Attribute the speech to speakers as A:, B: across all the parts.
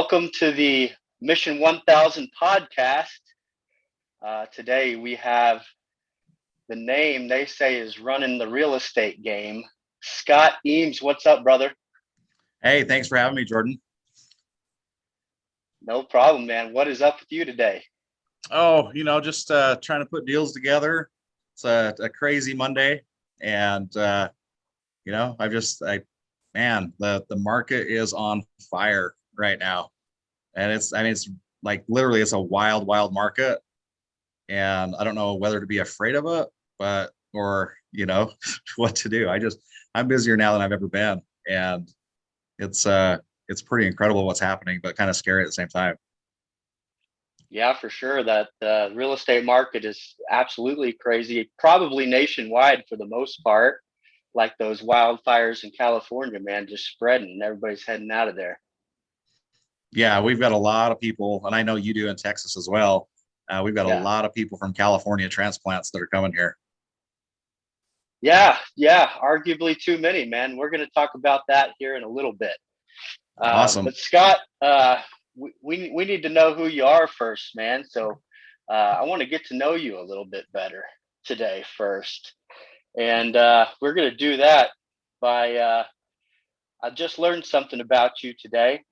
A: Welcome to the Mission 1000 podcast. Today we have the name they say is running the real estate game. Scott Eames, what's up, brother?
B: Hey, thanks for having me, Jordan.
A: No problem, man. What is up with you today?
B: Oh, just trying to put deals together. It's a crazy Monday, and man, the market is on fire right now, and it's like literally it's a wild, wild market, and I don't know whether to be afraid of it, but or what to do. I'm busier now than I've ever been, and it's it's pretty incredible what's happening, but kind of scary at the same time.
A: Yeah, for sure. That real estate market is absolutely crazy, probably nationwide for the most part. Like those wildfires in California, man, just spreading. Everybody's heading out of there.
B: Yeah, we've got a lot of people, and I know you do in Texas as well. We've got a
A: Yeah.
B: lot of people from California transplants that are coming here.
A: Yeah. Arguably too many, man. We're going to talk about that here in a little bit.
B: Awesome.
A: But Scott, we need to know who you are first, man. So I want to get to know you a little bit better today first, and we're going to do that by I just learned something about you today,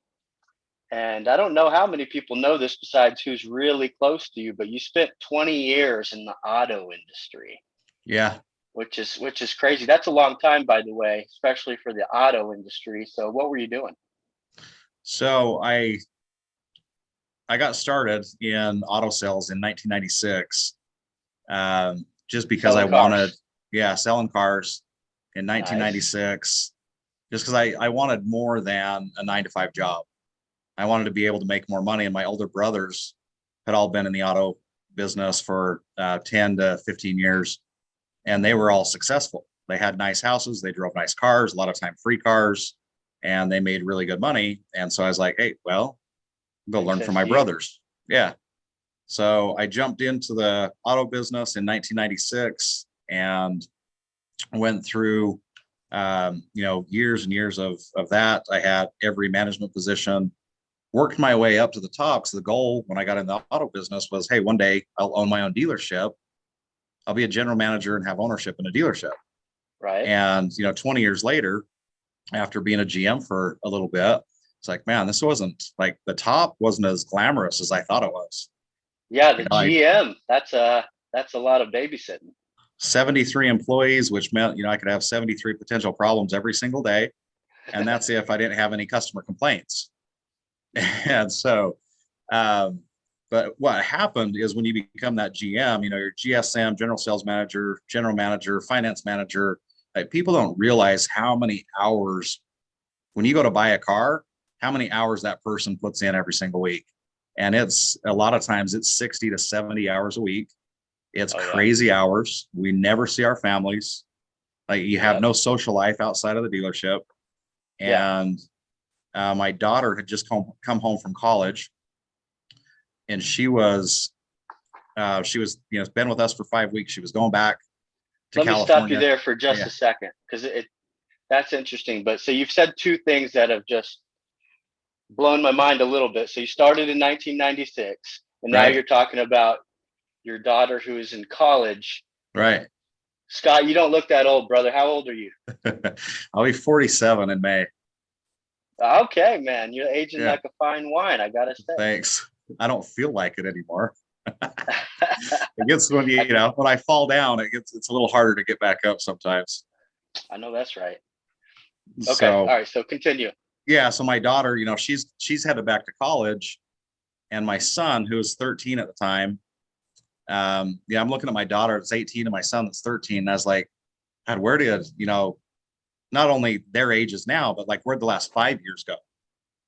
A: and I don't know how many people know this besides who's really close to you, but you spent 20 years in the auto industry,
B: Yeah.
A: which is crazy. That's a long time, by the way, especially for the auto industry. So what were you doing?
B: So I got started in auto sales in 1996, just because I
A: Selling
B: wanted,
A: cars.
B: yeah, selling cars in
A: Nice.
B: 1996, just because I wanted more than a 9 to 5 job. I wanted to be able to make more money, and my older brothers had all been in the auto business for 10 to 15 years, and they were all successful. They had nice houses, they drove nice cars, a lot of time free cars, and they made really good money. And so I was like, hey, well, go
A: Makes
B: learn from
A: sense
B: my
A: to you.
B: brothers. Yeah. So I jumped into the auto business in 1996 and went through, years and years of that. I had every management position, worked my way up to the top. So the goal when I got in the auto business was, hey, one day I'll own my own dealership. I'll be a general manager and have ownership in a dealership.
A: Right.
B: And 20 years later, after being a GM for a little bit, it's like, man, this wasn't like the top wasn't as glamorous as I thought it was.
A: Yeah,
B: You
A: the
B: know, I
A: GM. That's a lot of babysitting.
B: 73 employees, which meant, I could have 73 potential problems every single day. And that's if I didn't have any customer complaints. And so, um, but what happened is when you become that GM, your GSM, general sales manager, general manager, finance manager, like people don't realize how many hours when you go to buy a car, how many hours that person puts in every single week. And it's a lot of times it's 60 to 70 hours a week. It's
A: Oh yeah.
B: crazy hours. We never see our families. Like you have
A: Yep.
B: no social life outside of the dealership.
A: Yeah.
B: And my daughter had just come home from college, and she was been with us for 5 weeks. She was going back to
A: Let me stop you
B: California.
A: there for just
B: Yeah,
A: a second because it that's interesting. But so you've said two things that have just blown my mind a little bit. So you started in 1996, and now
B: right,
A: you're talking about your daughter who is in college.
B: right.
A: Scott, you don't look that old, brother. How old are you?
B: I'll be 47 in May.
A: Okay, man. You're aging
B: Yeah,
A: like a fine wine, I gotta say.
B: thanks. I don't feel like it anymore. It gets when
A: I
B: when I fall down, it's a little harder to get back up sometimes.
A: I know that's right. Okay. All
B: So
A: right. So continue.
B: yeah, so my daughter, she's headed back to college, and my son, who was 13 at the time, yeah, I'm looking at my daughter that's 18 and my son that's 13, and I was like, God, where did not only their ages now, but like where'd the last 5 years go?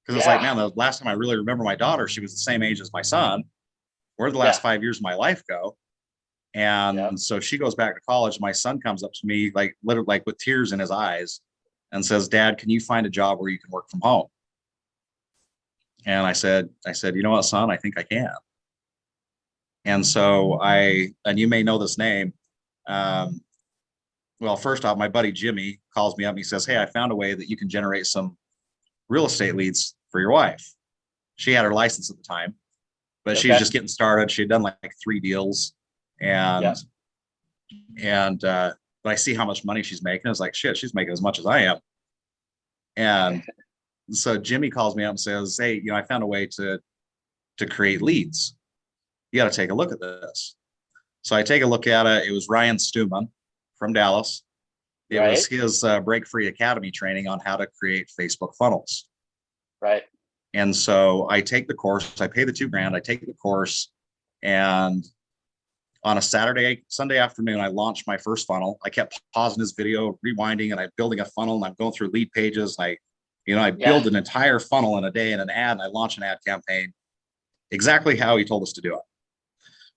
B: Because it's like,
A: Yeah.
B: man, the last time I really remember my daughter, she was the same age as my son. Where'd the
A: Yeah.
B: last 5 years of my life go?
A: Yep.
B: And so she goes back to college. My son comes up to me, like literally, like with tears in his eyes, and says, "Dad, can you find a job where you can work from home?" And I said, you know what, son, I think I can. And so and you may know this name. Um, well, first off, my buddy Jimmy calls me up and he says, "Hey, I found a way that you can generate some real estate leads for your wife." She had her license at the time, but she was
A: Okay.
B: just getting started. She had done like 3 deals,
A: Yeah.
B: and but I see how much money she's making. I was like, shit, she's making as much as I am. And so Jimmy calls me up and says, hey, I found a way to create leads. You got to take a look at this. So I take a look at it. It was Ryan Stuman from Dallas. It was
A: Right.
B: his Break Free Academy training on how to create Facebook funnels.
A: Right.
B: And so I take the course, I pay the $2,000, I take the course, and on a Sunday afternoon, I launched my first funnel. I kept pausing his video, rewinding, and I'm building a funnel, and I'm going through lead pages. And I
A: Yeah.
B: build an entire funnel in a day in an ad, and I launch an ad campaign exactly how he told us to do it.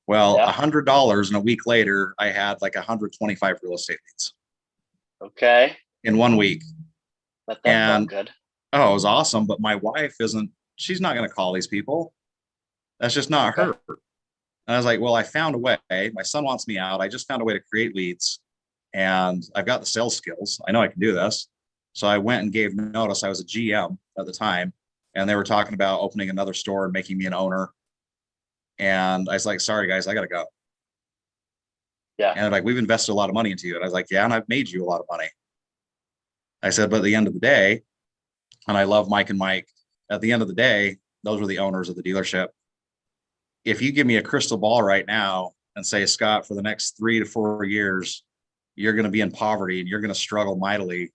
B: Well,
A: Yeah.
B: $100, and a week later, I had like 125 real estate leads
A: Okay.
B: in 1 week.
A: That felt
B: And
A: good.
B: oh, it was awesome. But my wife she's not going to call these people. That's just not
A: Okay.
B: her. And I was like, well, I found a way. My son wants me out. I just found a way to create leads, and I've got the sales skills. I know I can do this. So I went and gave notice. I was a GM at the time, and they were talking about opening another store and making me an owner. And I was like, sorry, guys, I got to go.
A: Yeah.
B: And they're like, we've invested a lot of money into you. And I was like, yeah, and I've made you a lot of money. I said, but at the end of the day, and I love Mike and Mike, at the end of the day, those were the owners of the dealership. If you give me a crystal ball right now and say, Scott, for the next 3 to 4 years, you're going to be in poverty and you're going to struggle mightily,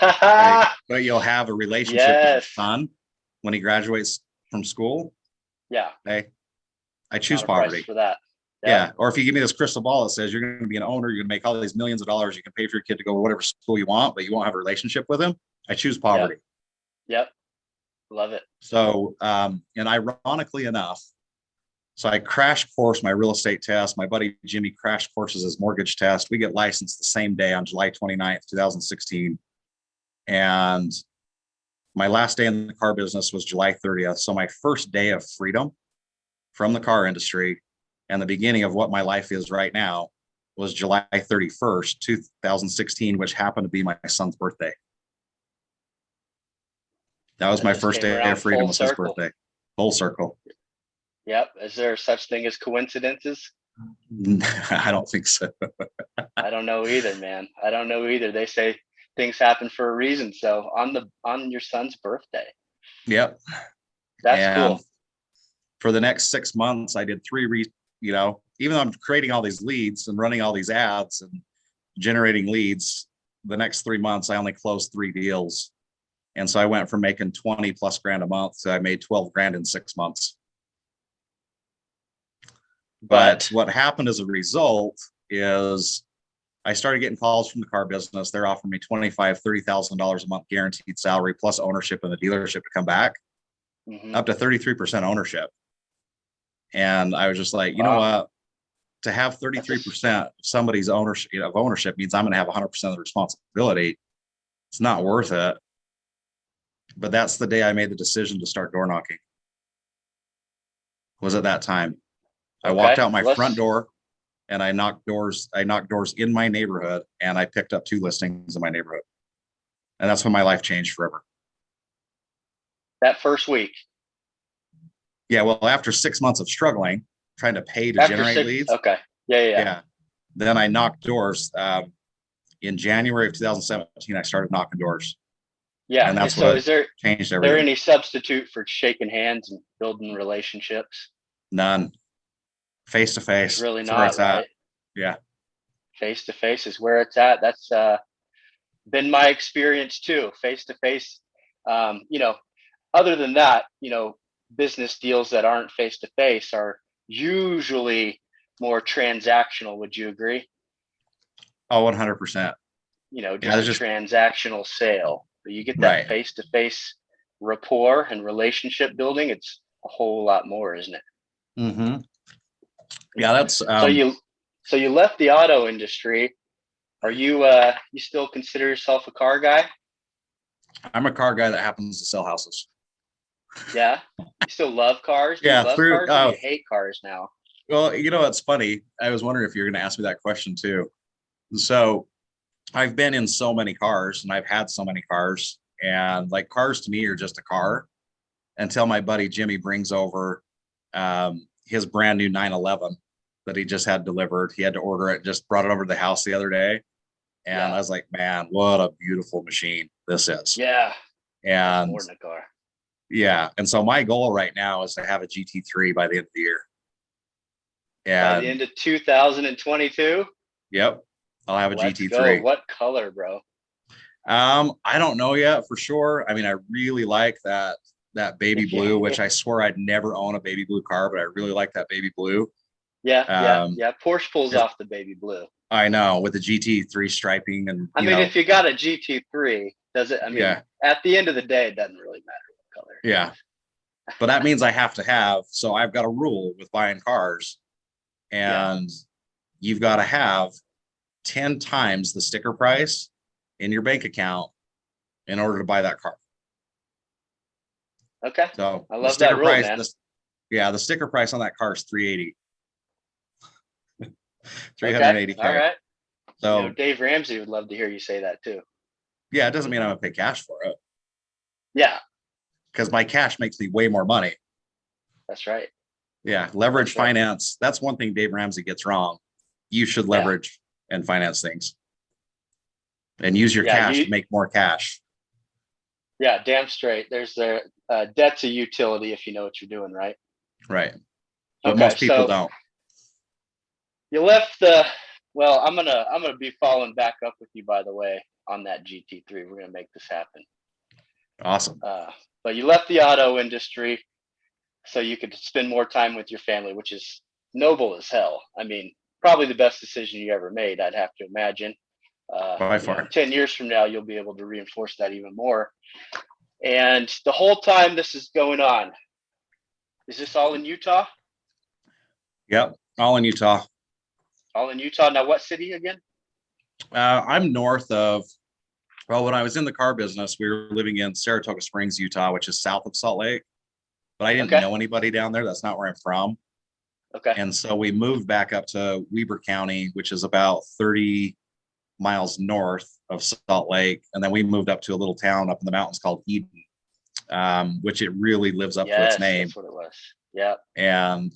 B: okay, but you'll have a relationship with your
A: Yes.
B: son when he graduates from school.
A: Yeah.
B: Okay. I choose
A: Not a price
B: poverty.
A: for that. Yep.
B: Yeah. Or if you give me this crystal ball that says you're going to be an owner, you're going to make all these millions of dollars, you can pay for your kid to go to whatever school you want, but you won't have a relationship with him. I choose poverty.
A: Yep. Love it.
B: So, and ironically enough, so I crash course my real estate test. My buddy Jimmy crash courses his mortgage test. We get licensed the same day on July 29th, 2016. And my last day in the car business was July 30th. So my first day of freedom from the car industry and the beginning of what my life is right now was July 31st, 2016, which happened to be my son's birthday. That was
A: That
B: my
A: just
B: first
A: came
B: day of
A: around
B: freedom,
A: full
B: was his
A: circle.
B: birthday. Full circle.
A: Yep. Is there such thing as coincidences?
B: I don't think so.
A: I don't know either, man. I don't know either. They say things happen for a reason. So on your son's birthday.
B: Yep.
A: That's
B: And
A: cool.
B: for the next 6 months, I did even though I'm creating all these leads and running all these ads and generating leads, the next 3 months, I only closed 3 deals. And so I went from making 20 plus grand a month to I made 12 grand in 6 months. But
A: But
B: what happened as a result is I started getting calls from the car business. They're offering me $25,000, $30,000 a month guaranteed salary plus ownership in the dealership to come back, up to 33% ownership. And I was just like, you know
A: wow.
B: what? To have 33% of somebody's ownership means I'm going to have 100% of the responsibility. It's not worth it. But that's the day I made the decision to start door knocking. Was at that time. I walked
A: Okay.
B: out my front
A: Let's
B: door and I knocked doors. I knocked doors in my neighborhood and I picked up 2 listings in my neighborhood. And that's when my life changed forever.
A: that first week.
B: Yeah. Well, after 6 months of struggling, trying to pay to
A: After
B: generate
A: 6.
B: leads.
A: Okay. Yeah.
B: Yeah. Then I knocked doors. In January of 2017, I started knocking doors. And
A: Yeah.
B: that's
A: So
B: what
A: is there
B: changed
A: there
B: everything.
A: any substitute for shaking hands and building relationships?
B: None. Face to
A: There's
B: face.
A: really
B: That's where
A: not,
B: it's at.
A: right?
B: Yeah.
A: Face to face is where it's at. That's been my experience too. Face to face. You know, other than that, business deals that aren't face to face are usually more transactional. Would you agree?
B: Oh, 100%. Yeah.
A: Just
B: There's
A: a
B: just
A: transactional sale. But you get that
B: right.
A: face to face rapport and relationship building. It's a whole lot more, isn't it?
B: Mm-hmm. Yeah. That's,
A: So you left the auto industry. Are you still consider yourself a car guy?
B: I'm a car guy that happens to sell houses.
A: Yeah. You still love cars? Do you
B: Yeah.
A: love cars or do you hate cars now?
B: Well, it's funny. I was wondering if you're going to ask me that question too. So I've been in so many cars and I've had so many cars, and like cars to me are just a car. until my buddy Jimmy brings over his brand new 911 that he just had delivered. He had to order it, just brought it over to the house the other day. And I was like, man, what a beautiful machine this is.
A: Yeah. That's
B: And
A: more than a car.
B: yeah. And so my goal right now is to have a GT3 by the end of the year.
A: By the
B: And
A: end of 2022?
B: yep, I'll have a
A: Let's
B: GT3.
A: go. What color, bro?
B: I don't know yet for sure. I mean, I really like that baby blue, which I swore I'd never own a baby blue car, but I really like that baby blue.
A: Yeah. Porsche pulls off the baby blue.
B: I know, with the GT3 striping and
A: I mean, if you got a GT3, does it? I mean,
B: yeah,
A: at the end of the day, it doesn't really matter what color.
B: yeah. But that means I have to have, so I've got a rule with buying cars, and you've got to have 10 times the sticker price in your bank account in order to buy that car.
A: Okay.
B: So
A: I love that rule,
B: price,
A: man.
B: The sticker price on that car is 380. 380K.
A: All right.
B: So
A: Dave Ramsey would love to hear you say that too.
B: yeah, it doesn't mean I'm gonna pay cash for it.
A: Yeah.
B: Because my cash makes me way more money.
A: That's right.
B: Yeah. Leverage finance. That's one thing Dave Ramsey gets wrong. You should leverage and finance things. And use your cash to make more cash.
A: Yeah, damn straight. There's the debt's a utility if you know what you're doing, right?
B: Right. But most people don't.
A: You left I'm gonna be following back up with you, by the way, on that GT3. We're gonna make this happen.
B: Awesome.
A: But you left the auto industry so you could spend more time with your family, which is noble as hell. I mean, probably the best decision you ever made, I'd have to imagine.
B: By far.
A: 10 years from now, you'll be able to reinforce that even more. And the whole time this is going on, is this all in Utah?
B: Yep, all in Utah.
A: All in Utah. Now, what city again?
B: I'm north of, well, when I was in the car business, we were living in Saratoga Springs, Utah, which is south of Salt Lake. But I didn't know anybody down there. That's not where I'm from.
A: Okay.
B: And so we moved back up to Weber County, which is about 30 miles north of Salt Lake. And then we moved up to a little town up in the mountains called Eden, which it really lives up to its name.
A: That's what it was. Yeah.
B: And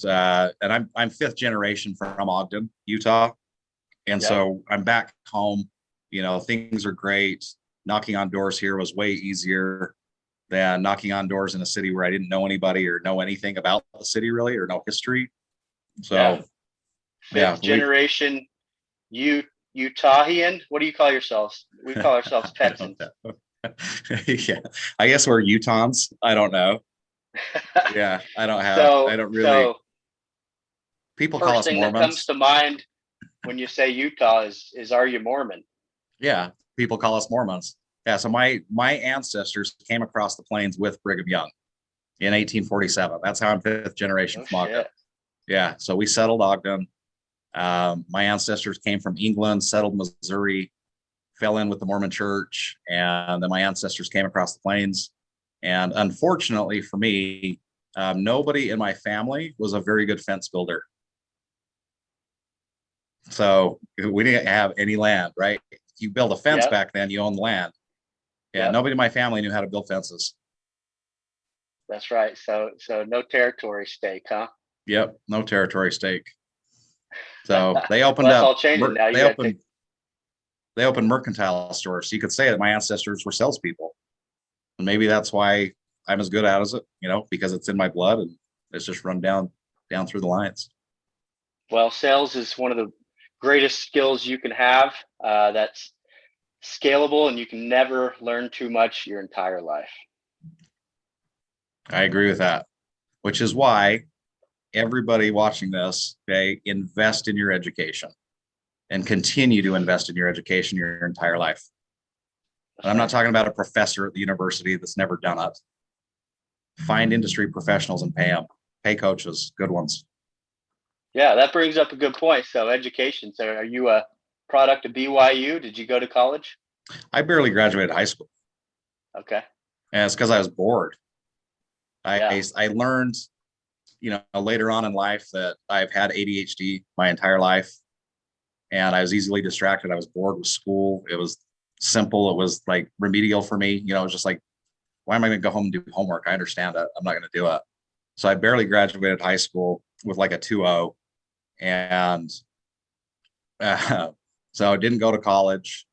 B: I'm fifth generation from Ogden, Utah. And so I'm back home, things are great. Knocking on doors here was way easier than knocking on doors in a city where I didn't know anybody or know anything about the city really, or no history. So
A: fifth generation Utahian. What do you call yourselves? We call ourselves Texans.
B: Yeah. I guess we're Utahns. I don't know. Yeah, I don't really. People call us Mormons.
A: First thing that comes to mind when you say Utah is are you Mormon?
B: Yeah, people call us Mormons. Yeah, so my ancestors came across the plains with Brigham Young in 1847. That's how I'm fifth generation from Ogden. Yeah, so we settled Ogden. My ancestors came from England, settled Missouri, fell in with the Mormon Church, and then my ancestors came across the plains. And unfortunately for me, nobody in my family was a very good fence builder. So we didn't have any land, right? If you build a fence back then, you own the land. Yeah, nobody in my family knew how to build fences.
A: That's right. So no territory stake, huh?
B: Yep, no territory stake. So they opened
A: up.
B: All
A: changing now.
B: They opened mercantile stores. So you could say that my ancestors were salespeople, and maybe that's why I'm as good at it, because it's in my blood and it's just run down through the lines.
A: Well, sales is one of the greatest skills you can have. That's scalable, and you can never learn too much your entire life.
B: I agree with that, which is why everybody watching this, invest in your education and continue to invest in your education your entire life. And I'm not talking about a professor at the university that's never done it. Find industry professionals and pay them. Pay coaches, good ones.
A: Yeah, that brings up a good point. So education. So are you a product of BYU? Did you go to college?
B: I barely graduated high school.
A: Okay.
B: And it's because I was bored. I learned, later on in life that I've had ADHD my entire life, and I was easily distracted. I was bored with school. It was simple. It was like remedial for me. It was just like why am I going to go home and do homework? I understand it. I'm not going to do it. So I barely graduated high school with like a 2.0, and so I didn't go to college.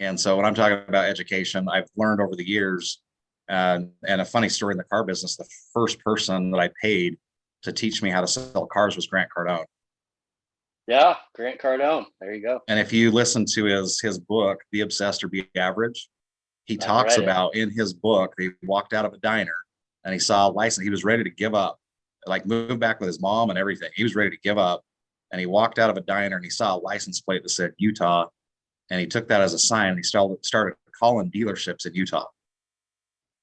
B: And so when I'm talking about education, I've learned over the years, and a funny story in the car business, the first person that I paid to teach me how to sell cars was Grant Cardone.
A: Yeah, Grant Cardone. There you go.
B: And if you listen to his book, Be Obsessed or Be Average, he
A: I've
B: talks
A: read it.
B: about in his book, he walked out of a diner and he saw a license. He was ready to give up, like moved back with his mom and everything. He was ready to give up. And he walked out of a diner and he saw a license plate that said Utah. And he took that as a sign. And he started calling dealerships in Utah.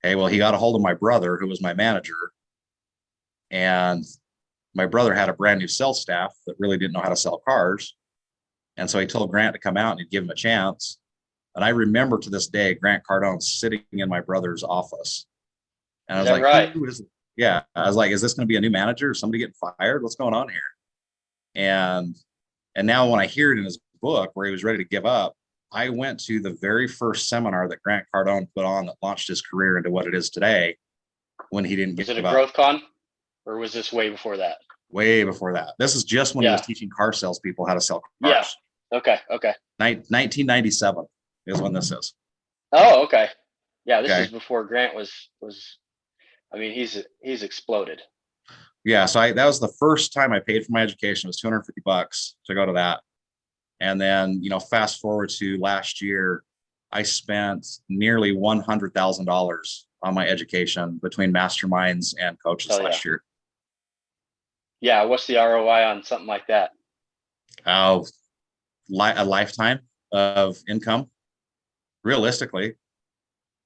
B: Hey, well, he got a hold of my brother, who was my manager. And my brother had a brand new sales staff that really didn't know how to sell cars. And so he told Grant to come out and he'd give him a chance. And I remember to this day, Grant Cardone sitting in my brother's office. And I
A: Is
B: was
A: that
B: like,
A: right?
B: who is it? Yeah. I was like, is this going to be a new manager? Is somebody getting fired? What's going on here? And now when I hear it in his book where he was ready to give up, I went to the very first seminar that Grant Cardone put on that launched his career into what it is today when he didn't
A: Was
B: give
A: it a
B: up.
A: growth con, or was this way before that?
B: Way before that. This is just when he
A: Yeah.
B: was teaching car salespeople how to sell
A: Yeah.
B: cars.
A: Okay.
B: 1997 is when this is.
A: Oh, okay. Yeah, this
B: Okay.
A: is before Grant was. I mean, he's exploded.
B: Yeah, so that was the first time I paid for my education. It was $250 to go to that. And then, fast forward to last year, I spent nearly $100,000 on my education between masterminds and coaches last year.
A: Yeah, what's the ROI on something like that?
B: A lifetime of income. Realistically,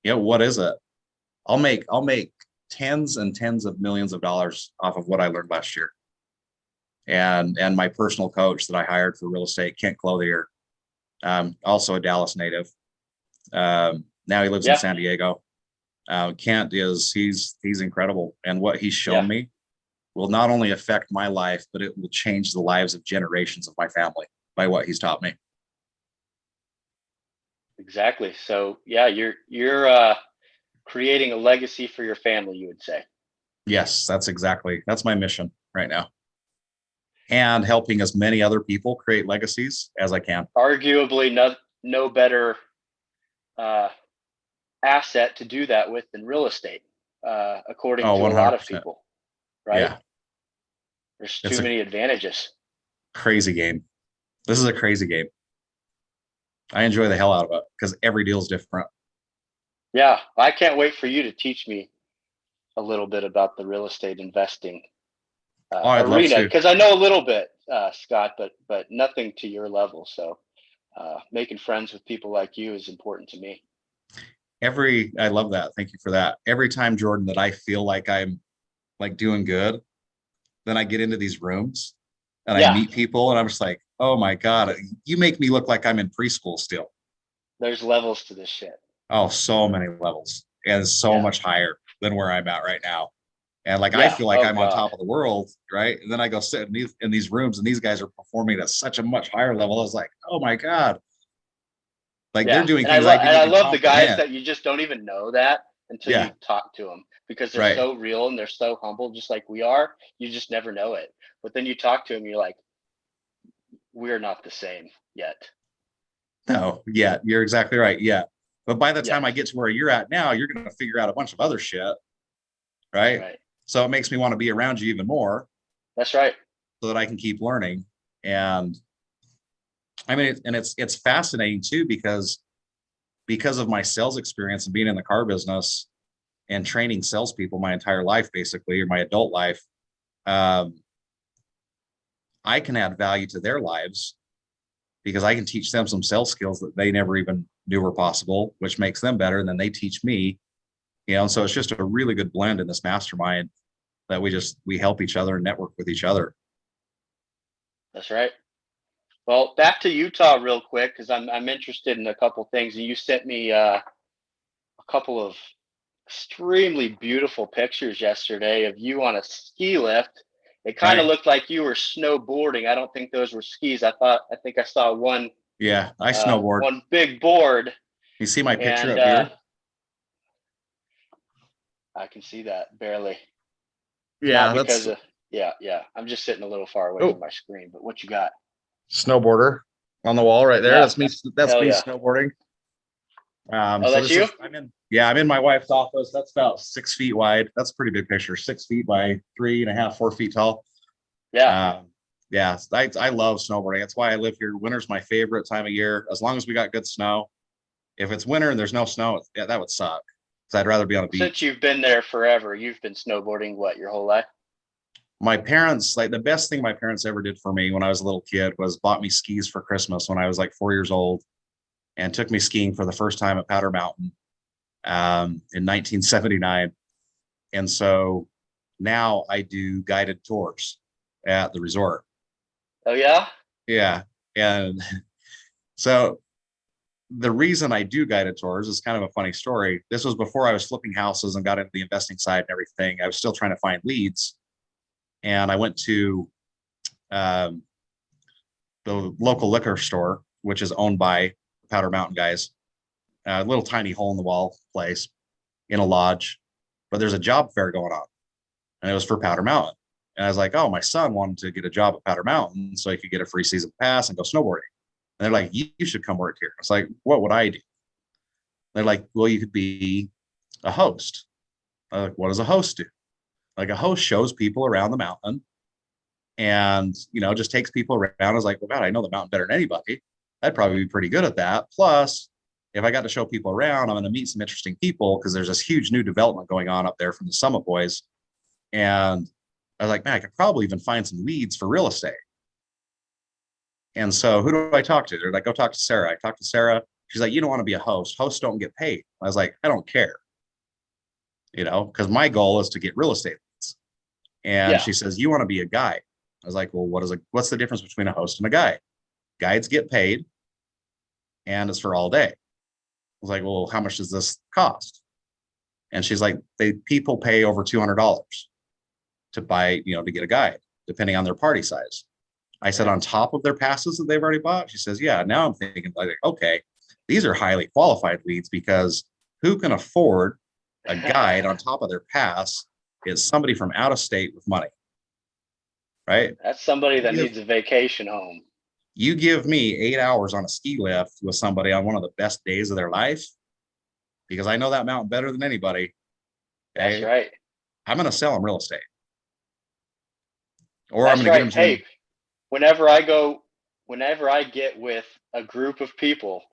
B: what is it? I'll make tens and tens of millions of dollars off of what I learned last year. And my personal coach that I hired for real estate, Kent Clothier, also a Dallas native. Now he lives in San Diego. Kent he's incredible, and what he's shown me will not only affect my life, but it will change the lives of generations of my family by what he's taught me.
A: Exactly. So yeah, you're creating a legacy for your family, you would say.
B: Yes, that's my mission right now. And helping as many other people create legacies as I can.
A: Arguably no better asset to do that with than real estate, according to 100%. A lot of people, right?
B: Yeah.
A: There's too many advantages.
B: Crazy game. This is a crazy game. I enjoy the hell out of it because every deal is different.
A: Yeah, I can't wait for you to teach me a little bit about the real estate investing arena, because I know a little bit, Scott, but nothing to your level. So making friends with people like you is important to me.
B: I love that. Thank you for that. Every time, Jordan, that I feel like I'm like doing good, then I get into these rooms and I meet people and I'm just like, oh my God, you make me look like I'm in preschool still.
A: There's levels to this shit.
B: Oh, so many levels, and so much higher than where I'm at right now. And like, I feel like I'm on top of the world, right? And then I go sit in these rooms and these guys are performing at such a much higher level. I was like, oh my God. Like they're doing things
A: I love the guys that you just don't even know that until you talk to them, because they're so real and they're so humble, just like we are. You just never know it. But then you talk to them, you're like, we're not the same yet.
B: No, you're exactly right. Yeah. But by the time I get to where you're at now, you're going to figure out a bunch of other shit. Right. So it makes me want to be around you even more.
A: That's right.
B: So that I can keep learning. And I mean, it's fascinating too, because of my sales experience and being in the car business and training salespeople my entire life, basically, or my adult life, I can add value to their lives because I can teach them some sales skills that they never even knew were possible, which makes them better. And then they teach me, and so it's just a really good blend in this mastermind that we help each other and network with each other.
A: That's right. Well, back to Utah real quick, because I'm interested in a couple things. And you sent me a couple of extremely beautiful pictures yesterday of you on a ski lift. It kind of looked like you were snowboarding. I don't think those were skis. I think I saw one.
B: Yeah, I snowboard.
A: One big board.
B: You see my picture up here?
A: I can see that barely. Not
B: Yeah,
A: because
B: that's
A: of, yeah, yeah. I'm just sitting a little far away from
B: oh
A: my screen, but what you got?
B: snowboarder on the wall right there.
A: Yeah.
B: That's me. That's
A: Hell
B: me
A: yeah.
B: snowboarding.
A: Oh,
B: So
A: that's
B: this
A: you?
B: is I'm in my wife's office. That's about 6 feet wide. That's a pretty big picture. 6 feet by 3.5, 4 feet tall.
A: Yeah.
B: Um, yeah, I love snowboarding. That's why I live here. Winter's my favorite time of year. As long as we got good snow. If it's winter and there's no snow, yeah, that would suck. Because I'd rather be on a
A: Since
B: beach.
A: you've been there forever, you've been snowboarding what, your whole life?
B: My parents, like the best thing my parents ever did for me when I was a little kid was bought me skis for Christmas when I was like 4 years old and took me skiing for the first time at Powder Mountain in 1979. And so now I do guided tours at the resort.
A: Oh yeah?
B: Yeah. And so the reason I do guided tours is kind of a funny story. This was before I was flipping houses and got into the investing side and everything. I was still trying to find leads. And I went to um, the local liquor store, which is owned by Powder Mountain guys, a little tiny hole in the wall place in a lodge. But there's a job fair going on, and it was for Powder Mountain. And I was like, oh, my son wanted to get a job at Powder Mountain so he could get a free season pass and go snowboarding. And they're like, you should come work here. I was like, what would I do? They're like, well, you could be a host. I'm like, what does a host do? Like a host shows people around the mountain and, just takes people around. I was like, well, God, I know the mountain better than anybody. I'd probably be pretty good at that. Plus, if I got to show people around, I'm going to meet some interesting people because there's this huge new development going on up there from the Summit Boys. And I was like, man, I could probably even find some leads for real estate. And so who do I talk to? They're like, go talk to Sarah. I talked to Sarah. She's like, you don't want to be a host. Hosts don't get paid. I was like, I don't care, because my goal is to get real estate leads. And
A: Yeah.
B: she says, you want to be a guide. I was like, well, what's the difference between a host and a guide? Guides get paid and it's for all day. I was like, well, how much does this cost? And she's like, people pay over $200 to buy, to get a guide, depending on their party size. I said, on top of their passes that they've already bought? She says, yeah. Now I'm thinking, like, okay, these are highly qualified leads because who can afford a guide on top of their pass is somebody from out of state with money, right?
A: That's somebody that
B: You give,
A: needs a vacation home.
B: you give me 8 hours on a ski lift with somebody on one of the best days of their life, because I know that mountain better than anybody.
A: That's
B: Okay.
A: right.
B: I'm going to sell them real estate, or I'm
A: That's
B: going to get
A: right.
B: them to,
A: Hey, whenever I go, whenever I get with a group of people,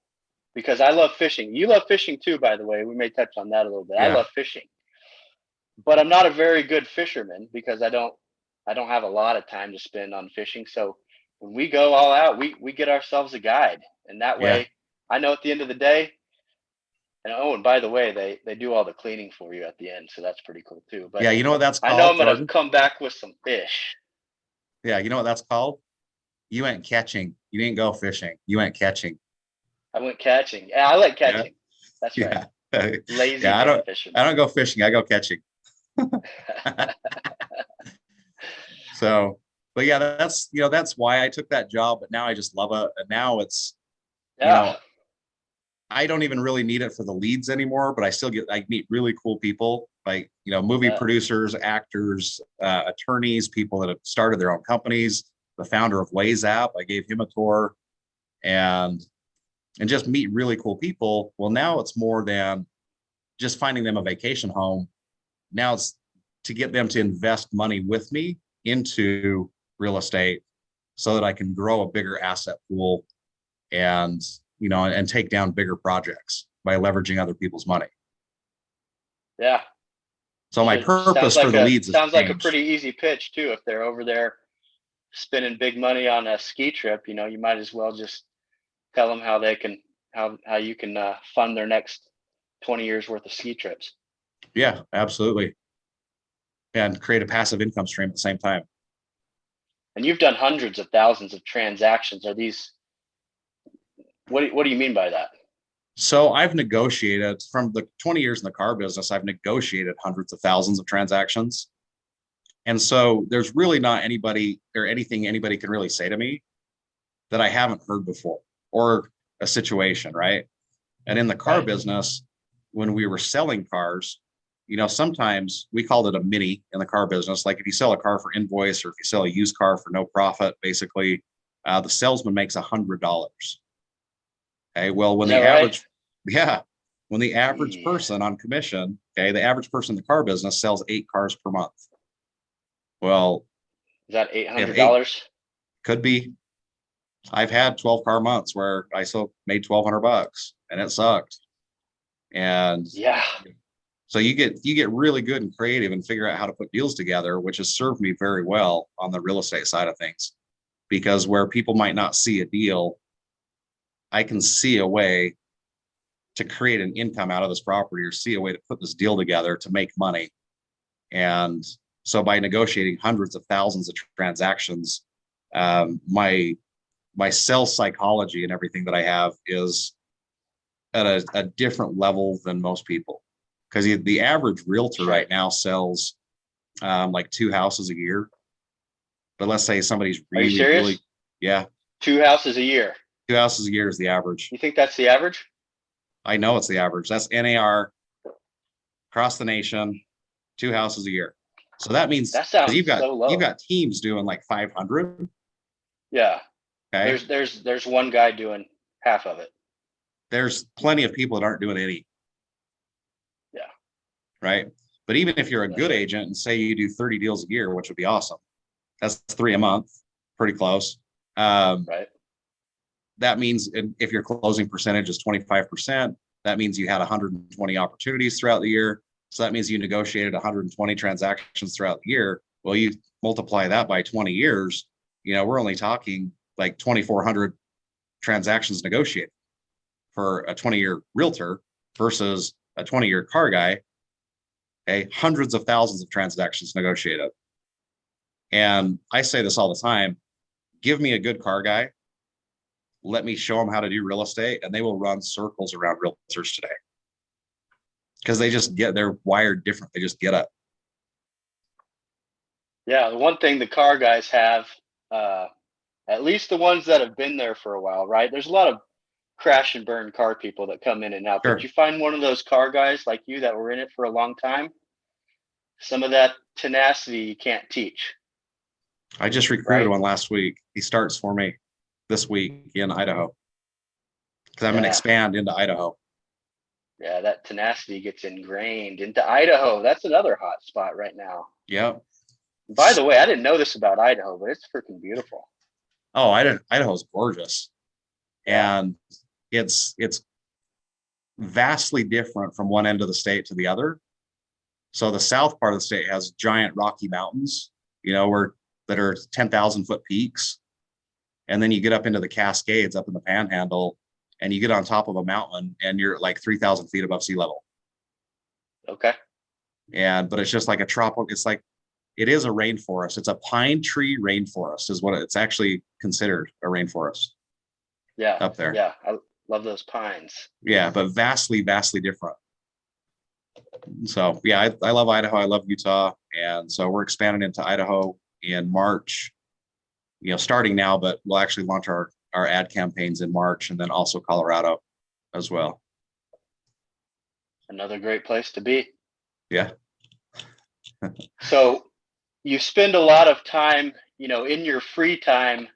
A: because I love fishing. You love fishing too, by the way. We may touch on that a little bit. I
B: yeah,
A: love fishing, but I'm not a very good fisherman because I don't have a lot of time to spend on fishing. So when we go all out, we get ourselves a guide, and that
B: yeah,
A: way I know at the end of the day. And by the way, they do all the cleaning for you at the end, so that's pretty cool too. But
B: yeah. You know what that's
A: I know I'm
B: called,
A: gonna
B: Jordan?
A: come back with some fish.
B: Yeah, you know what that's called? You went catching. You didn't go fishing. You went catching.
A: I went catching. Yeah, I like
B: Yeah,
A: catching. That's right.
B: yeah,
A: Lazy
B: yeah. I
A: man
B: don't. I
A: fisherman.
B: don't go fishing. I go catching. So, but yeah, that's why I took that job. But now I just love it. And now you
A: Yeah.
B: know, I don't even really need it for the leads anymore. But I meet really cool people, like movie
A: Yeah.
B: producers, actors, attorneys, people that have started their own companies. The founder of Waze app, I gave him a tour, and just meet really cool people. Well, now it's more than just finding them a vacation home. Now it's to get them to invest money with me into real estate so that I can grow a bigger asset pool and and take down bigger projects by leveraging other people's money.
A: Yeah.
B: So my purpose for the leads has
A: Sounds like a
B: changed.
A: pretty easy pitch too. If they're over there spending big money on a ski trip, you might as well just tell them how you can fund their next 20 years worth of ski trips.
B: Yeah, absolutely. And create a passive income stream at the same time.
A: And you've done hundreds of thousands of transactions. Are these what do you mean by that?
B: So I've negotiated from the 20 years in the car business, I've negotiated hundreds of thousands of transactions. And so there's really not anybody or anything anybody can really say to me that I haven't heard before, or a situation, right? And in the car
A: Right.
B: business, when we were selling cars, sometimes we called it a mini in the car business. Like if you sell a car for invoice or if you sell a used car for no profit, basically, the salesman makes $100. Okay. Well,
A: Is that right?
B: yeah, when the average
A: Gee,
B: person on commission, okay, the average person in the car business sells 8 cars per month. Well,
A: is that eight
B: if
A: hundred
B: eight
A: dollars?
B: could be, I've had 12 car months where I still made $1,200 and it sucked. And
A: Yeah.
B: so you get really good and creative and figure out how to put deals together, which has served me very well on the real estate side of things. Because where people might not see a deal, I can see a way to create an income out of this property or see a way to put this deal together to make money. And so by negotiating hundreds of thousands of transactions, my sales psychology and everything that I have is at a different level than most people. Because the average realtor
A: Sure.
B: right now sells like 2 houses a year. But let's say somebody's
A: Are you
B: really, really,
A: serious?
B: yeah,
A: 2 houses a year.
B: 2 houses a year is the average.
A: You think that's the average?
B: I know it's the average. That's NAR across the nation, 2 houses a year. So that means
A: That
B: because
A: sounds
B: you've got
A: so
B: you've
A: low.
B: got teams doing like 500.
A: Yeah.
B: Okay,
A: There's one guy doing half of it.
B: there's plenty of people that aren't doing any,
A: Yeah.
B: right? But even if you're a
A: That's
B: good
A: right.
B: agent and say you do 30 deals a year, which would be awesome, that's 3 a month, pretty close. Um,
A: Right.
B: that means if your closing percentage is 25%, that means you had 120 opportunities throughout the year. So that means you negotiated 120 transactions throughout the year. Well, you multiply that by 20 years, we're only talking like 2,400 transactions negotiated for a 20-year realtor versus a 20-year car guy. Okay, hundreds of thousands of transactions negotiated. And I say this all the time, give me a good car guy, let me show them how to do real estate, and they will run circles around realtors today because they're wired different. They just get up.
A: Yeah. The one thing the car guys have, uh, at least the ones that have been there for a while, right? There's a lot of crash and burn car people that come in and out. But
B: Sure.
A: you find one of those car guys like you that were in it for a long time, some of that tenacity you can't teach,
B: I just recruited
A: right?
B: one last week. He starts for me this week in Idaho because I'm going to
A: Yeah.
B: expand into Idaho.
A: Yeah. That tenacity gets ingrained into Idaho. That's another hot spot right now.
B: Yep.
A: By the way, I didn't know this about Idaho, but it's freaking beautiful.
B: Oh, Idaho's gorgeous.
A: Yeah.
B: And it's vastly different from one end of the state to the other. So the south part of the state has giant Rocky Mountains, where that are 10,000 foot peaks. And then you get up into the Cascades up in the Panhandle and you get on top of a mountain and you're like 3,000 feet above sea level.
A: Okay.
B: But it's just like it is a rainforest. It's a pine tree rainforest is what it's actually considered, a rainforest
A: Yeah.
B: up there.
A: Yeah. I love those pines.
B: Yeah, but vastly, vastly different. So yeah, I love Idaho. I love Utah. And so we're expanding into Idaho in March, starting now, but we'll actually launch our ad campaigns in March and then also Colorado as well.
A: Another great place to be.
B: Yeah.
A: So you spend a lot of time, in your free time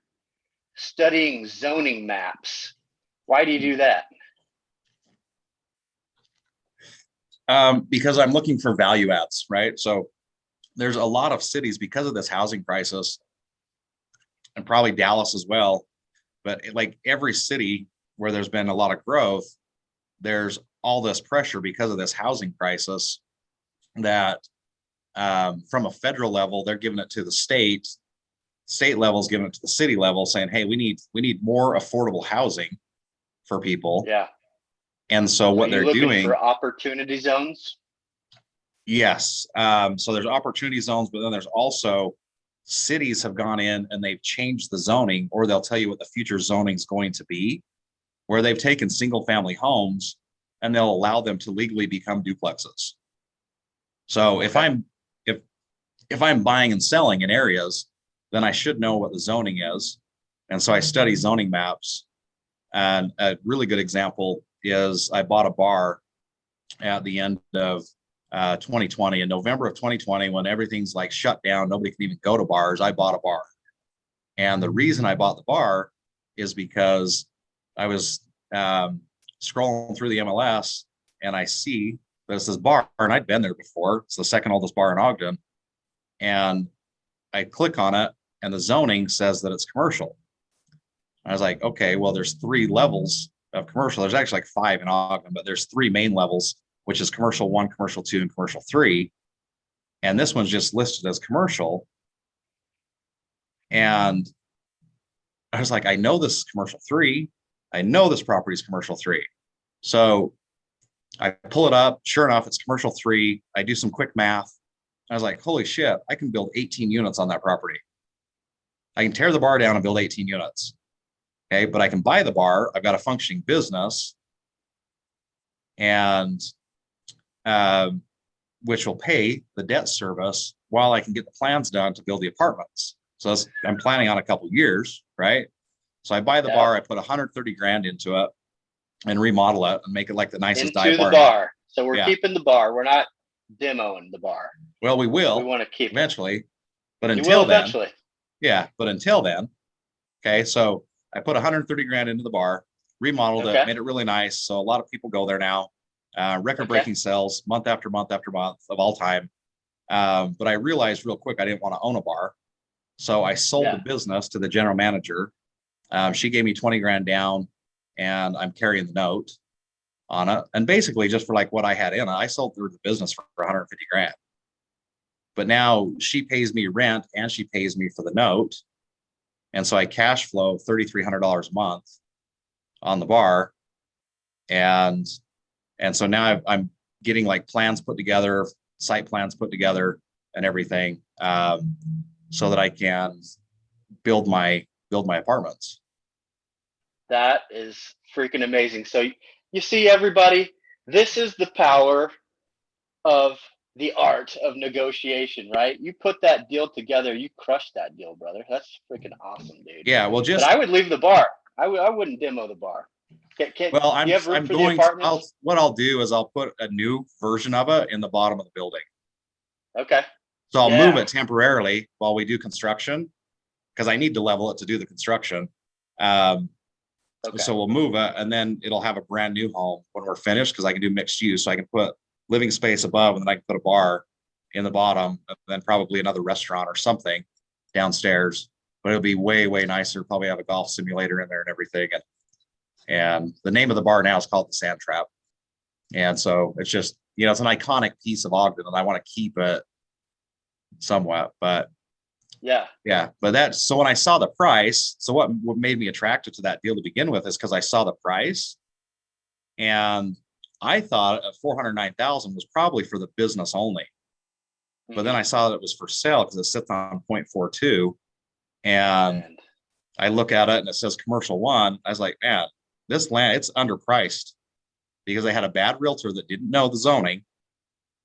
A: studying zoning maps. Why do you do that?
B: Because I'm looking for value adds, right? So there's a lot of cities because of this housing crisis, and probably Dallas as well. But like every city where there's been a lot of growth, there's all this pressure because of this housing crisis that from a federal level, they're giving it to the state level is giving it to the city level, saying, hey, we need more affordable housing for people.
A: Yeah.
B: And so
A: So
B: what
A: you
B: they're
A: looking
B: doing,
A: for opportunity zones?
B: yes. So there's opportunity zones, but then there's also cities have gone in and they've changed the zoning, or they'll tell you what the future zoning is going to be, where they've taken single family homes and they'll allow them to legally become duplexes. So
A: Okay.
B: if I'm buying and selling in areas, then I should know what the zoning is. And so I study zoning maps. And a really good example is I bought a bar at the end of 2020, in November of 2020, when everything's like shut down, nobody can even go to bars, I bought a bar. And the reason I bought the bar is because I was scrolling through the MLS and I see there's this bar, and I'd been there before. It's the second oldest bar in Ogden. And I click on it, and the zoning says that it's commercial. I was like, okay, well, there's 3 levels of commercial. There's actually like 5 in Ogden, but there's 3 main levels, which is commercial 1, commercial 2, and commercial 3. And this one's just listed as commercial. And I was like, I know this is commercial 3. I know this property is commercial 3. So I pull it up. Sure enough, it's commercial 3. I do some quick math. I was like, holy shit, I can build 18 units on that property. I can tear the bar down and build 18 units. Okay, but I can buy the bar. I've got a functioning business, and which will pay the debt service while I can get the plans done to build the apartments. So I'm planning on a couple of years, right? So I buy the bar. I put 130 grand into it and remodel it and make it like the nicest dive bar.
A: Into the bar. So we're keeping the bar. We're not demoing the bar.
B: Well, we will.
A: We want to keep
B: eventually, but until then,
A: eventually.
B: Yeah, but until then, okay. So I put 130 grand into the bar, remodeled it, made it really nice. So a lot of people go there now. Record-breaking sales month after month after month of all time. But I realized real quick I didn't want to own a bar, so I sold the business to the general manager. She gave me 20 grand down, and I'm carrying the note on it. And basically, just for like what I had in it, I sold through the business for 150 grand. But now she pays me rent and she pays me for the note. And so I cash flow $3,300 a month on the bar. And so now I'm getting like plans put together, site plans put together and everything, so that I can build my apartments.
A: That is freaking amazing. So you see, everybody, this is the power of the art of negotiation, right? You put that deal together, you crushed that deal, brother. That's freaking awesome, dude.
B: Yeah, well,
A: but I would leave the bar. I wouldn't demo the bar.
B: Well, what I'll do is I'll put a new version of it in the bottom of the building.
A: Okay.
B: So I'll move it temporarily while we do construction, because I need to level it to do the construction. So we'll move it, and then it'll have a brand new home when we're finished, because I can do mixed use. So I can put living space above, and then I can put a bar in the bottom, and then probably another restaurant or something downstairs. But it'll be way, way nicer. Probably have a golf simulator in there and everything. And the name of the bar now is called the Sand Trap. And so it's just, it's an iconic piece of Ogden, and I want to keep it somewhat. But but so when I saw the price, so what made me attracted to that deal to begin with is because I saw the price, and I thought $409,000 was probably for the business only. But then I saw that it was for sale because it sits on 0.42, and I look at it and it says commercial 1. I was like, man, this land, it's underpriced, because I had a bad realtor that didn't know the zoning,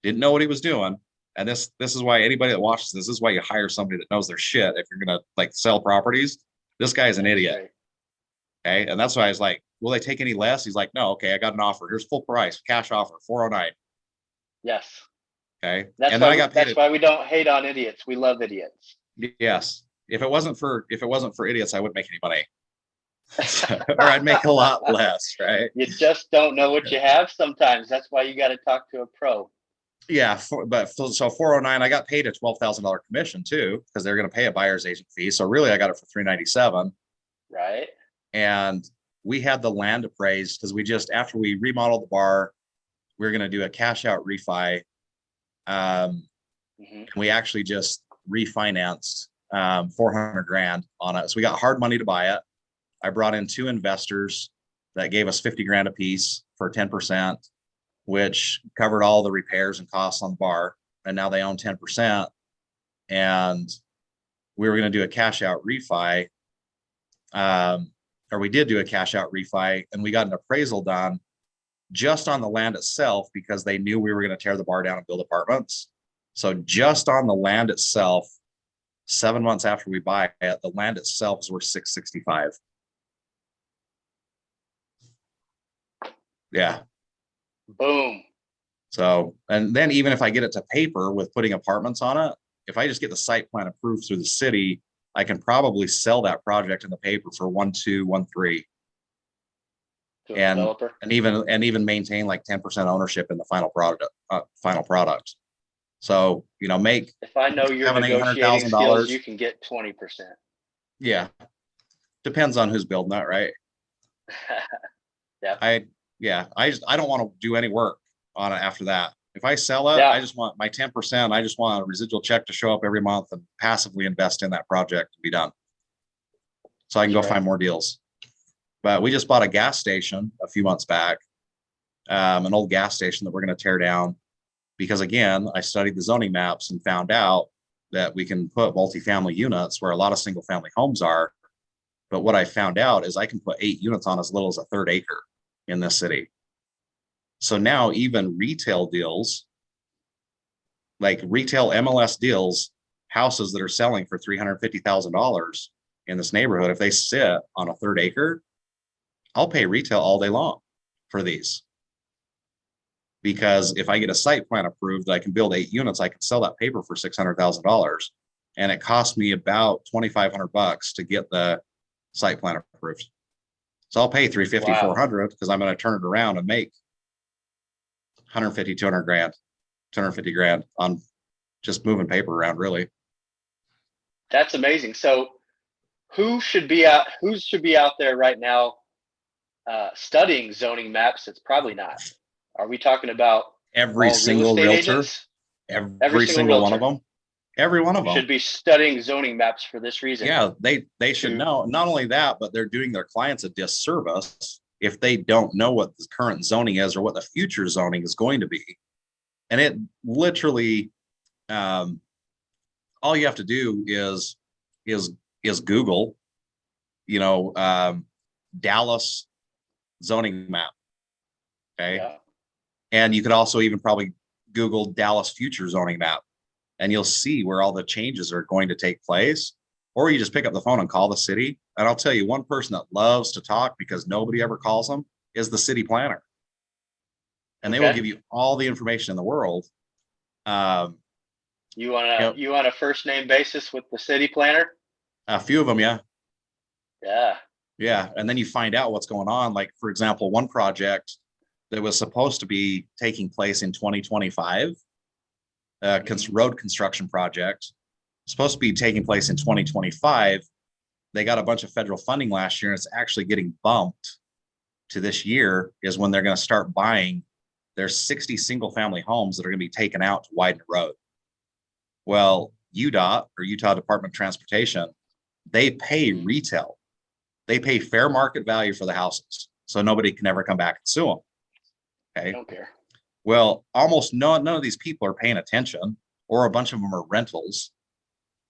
B: didn't know what he was doing. And this is why anybody that watches this is why you hire somebody that knows their shit if you're gonna like sell properties. This guy's an idiot. Okay. And that's why I was like, will they take any less? He's like, no, okay, I got an offer. Here's full price, cash offer, 409.
A: Yes.
B: Okay.
A: That's why we don't hate on idiots. We love idiots.
B: Yes. If it wasn't for idiots, I wouldn't make any money. Or I'd make a lot less, right?
A: You just don't know what you have sometimes. That's why you got to talk to a pro.
B: Yeah, so 409, I got paid a $12,000 commission too, because they're going to pay a buyer's agent fee. So really, I got it for 397.
A: Right.
B: And we had the land appraised because after we remodeled the bar, we were going to do a cash out refi. We actually just refinanced 400 grand on it. So we got hard money to buy it. I brought in 2 investors that gave us 50 grand a piece for 10%, which covered all the repairs and costs on the bar. And now they own 10%. And we were going to do a cash out refi. Or we did do a cash out refi, and we got an appraisal done just on the land itself, because they knew we were going to tear the bar down and build apartments. So just on the land itself, 7 months after we buy it, the land itself is worth $665. Yeah.
A: Boom.
B: So, and then even if I get it to paper with putting apartments on it, if I just get the site plan approved through the city, I can probably sell that project in the paper for 1.2, 1.3,
A: To a
B: and
A: developer.
B: even maintain like 10% ownership in the final product. So, make
A: If I know your
B: seven, eight hundred
A: negotiating
B: thousand
A: skills, you
B: dollars.
A: can get 20%.
B: Yeah, depends on who's building that, right?
A: Yeah.
B: I yeah, I don't want to do any work on it after that. If I sell it,
A: Yeah.
B: I just want my 10%. I just want a residual check to show up every month and passively invest in that project to be done. So I can
A: That's
B: go
A: right.
B: find more deals. But we just bought a gas station a few months back, an old gas station that we're going to tear down because, again, I studied the zoning maps and found out that we can put multifamily units where a lot of single family homes are. But what I found out is I can put 8 units on as little as a third acre in this city. So now even retail deals, like retail MLS deals, houses that are selling for $350,000 in this neighborhood, if they sit on a third acre, I'll pay retail all day long for these. Because if I get a site plan approved, I can build 8 units, I can sell that paper for $600,000. And it cost me about $2,500 to get the site plan approved. So I'll pay 350,
A: Wow.
B: 400 because I'm going to turn it around and make 150, 200 grand, 250 grand on just moving paper around, really.
A: That's amazing. So who should be out there right now studying zoning maps? It's probably not. Are we talking about
B: Every
A: all real
B: single
A: estate
B: realtor,
A: agents? Every
B: every
A: single
B: single one of
A: realtor
B: them, every one of them.
A: should be studying zoning maps for this reason.
B: Yeah, they should know. Not only that, but they're doing their clients a disservice if they don't know what the current zoning is or what the future zoning is going to be. And it literally, um, all you have to do is Google, you know, Dallas zoning map. Okay.
A: Yeah.
B: And you could also even probably Google Dallas future zoning map and you'll see where all the changes are going to take place. Or you just pick up the phone and call the city. And I'll tell you, one person that loves to talk because nobody ever calls them is the city planner. And they will
A: Okay.
B: give you all the information in the world. Um,
A: You want a first name basis with the city planner?
B: a few of them, yeah.
A: Yeah.
B: Yeah. And then you find out what's going on. Like, for example, one project that was supposed to be taking place in 2025, road construction project, supposed to be taking place in 2025. They got a bunch of federal funding last year, and it's actually getting bumped to this year is when they're going to start buying. There's 60 single family homes that are going to be taken out to widen the road. Well, UDOT or Utah Department of Transportation, they pay retail. They pay fair market value for the houses. So nobody can ever come back and sue them.
A: I
B: Okay.
A: don't care.
B: Well, almost none of these people are paying attention, or a bunch of them are rentals.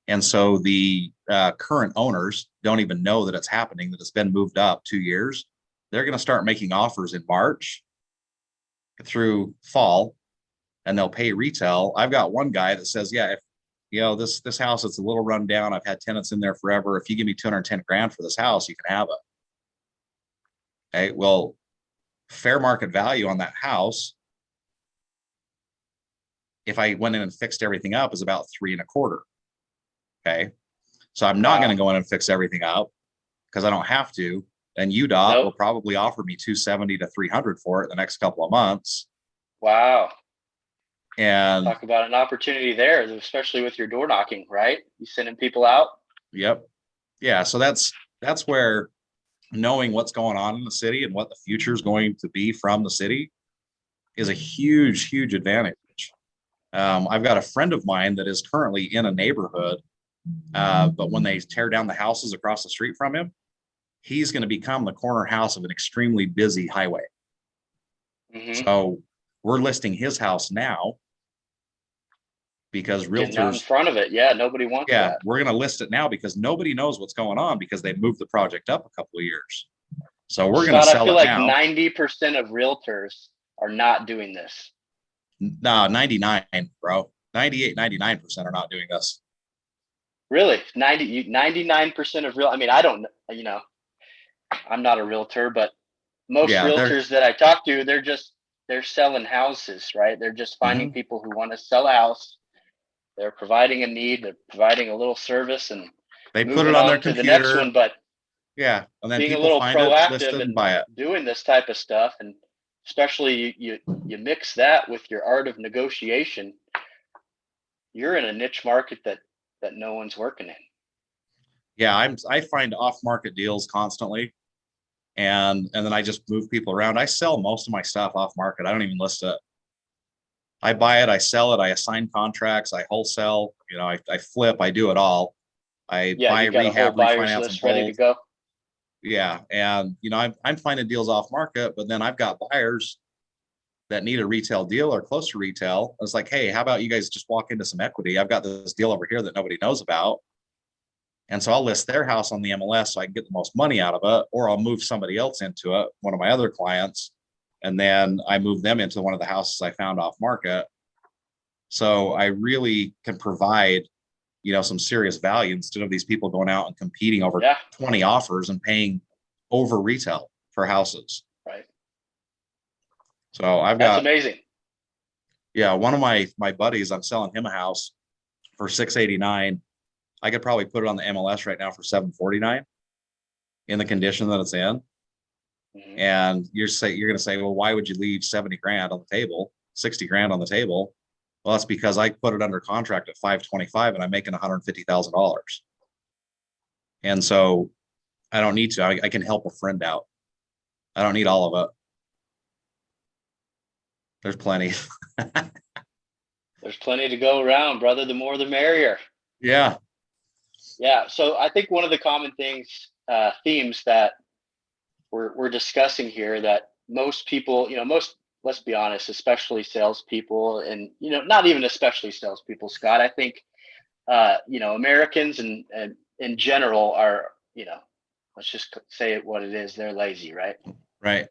B: And so the current owners don't even know that it's happening, that it's been moved up 2 years. They're going to start making offers in March through fall, and they'll pay retail. I've got one guy that says, yeah, if this house, it's a little run down. I've had tenants in there forever. If you give me 210 grand for this house, you can have it. Okay. Well, fair market value on that house, if I went in and fixed everything up, is about 3.25. Okay. So I'm not going to go in and fix everything up because I don't have to. And UDOT will probably offer me 270 to 300 for it the next couple of months.
A: Wow.
B: And
A: talk about an opportunity there, especially with your door knocking, right? You sending people out.
B: Yep. Yeah. So that's where knowing what's going on in the city and what the future is going to be from the city is a huge, huge advantage. I've got a friend of mine that is currently in a neighborhood, but when they tear down the houses across the street from him, he's going to become the corner house of an extremely busy highway.
A: Mm-hmm.
B: So we're listing his house now because
A: Getting out in
B: realtors,
A: front of it. Yeah, nobody wants that.
B: we're going to list it now because nobody knows what's going on because they moved the project up a couple of years. So we're going to
A: Scott, I
B: sell
A: feel
B: it
A: like
B: now.
A: 90% of realtors are not doing this.
B: No, 99, bro. 98, 99% are not doing this.
A: Really? 99% of real. I mean, I don't, I'm not a realtor, but most realtors that I talk to, they're just they're selling houses, right? They're just finding
B: Mhm.
A: people who want to sell a house. They're providing a need, they're providing a little service and
B: They put it
A: moving
B: on their
A: on to the next
B: computer.
A: one. But
B: Yeah. And then
A: being a
B: people
A: little
B: find it, list
A: proactive
B: it, and
A: and
B: buy it.
A: doing this type of stuff, and especially you mix that with your art of negotiation, you're in a niche market that no one's working in.
B: Yeah. I find off market deals constantly. And then I just move people around. I sell most of my stuff off market. I don't even list it. I buy it, I sell it, I assign contracts, I wholesale, I flip, I do it all. I
A: Yeah,
B: buy,
A: you got a whole
B: rehab,
A: buyer's
B: refinance, and
A: list ready to
B: hold.
A: go.
B: Yeah. And I'm finding deals off market, but then I've got buyers that need a retail deal or close to retail. It's like, hey, how about you guys just walk into some equity? I've got this deal over here that nobody knows about. And so I'll list their house on the MLS so I can get the most money out of it, or I'll move somebody else into it, one of my other clients, and then I move them into one of the houses I found off market. So I really can provide, some serious value instead of these people going out and competing over
A: Yeah,
B: 20 offers and paying over retail for houses.
A: right.
B: So I've
A: That's
B: got,
A: amazing.
B: yeah, one of my buddies, I'm selling him a house for 689. I could probably put it on the MLS right now for 749 in the condition that it's in.
A: Mm-hmm.
B: And you're going to say, well, why would you leave 70 grand on the table, 60 grand on the table? Well, that's because I put it under contract at 525 and I'm making $150,000. And so I don't need to. I can help a friend out. I don't need all of it. There's plenty.
A: There's plenty to go around, brother. The more the merrier.
B: Yeah.
A: Yeah. So I think one of the common things, themes that we're discussing here, that most people, let's be honest, especially salespeople, and not even especially salespeople, Scott. I think Americans and in general are, let's just say it what it is. They're lazy, right?
B: Right.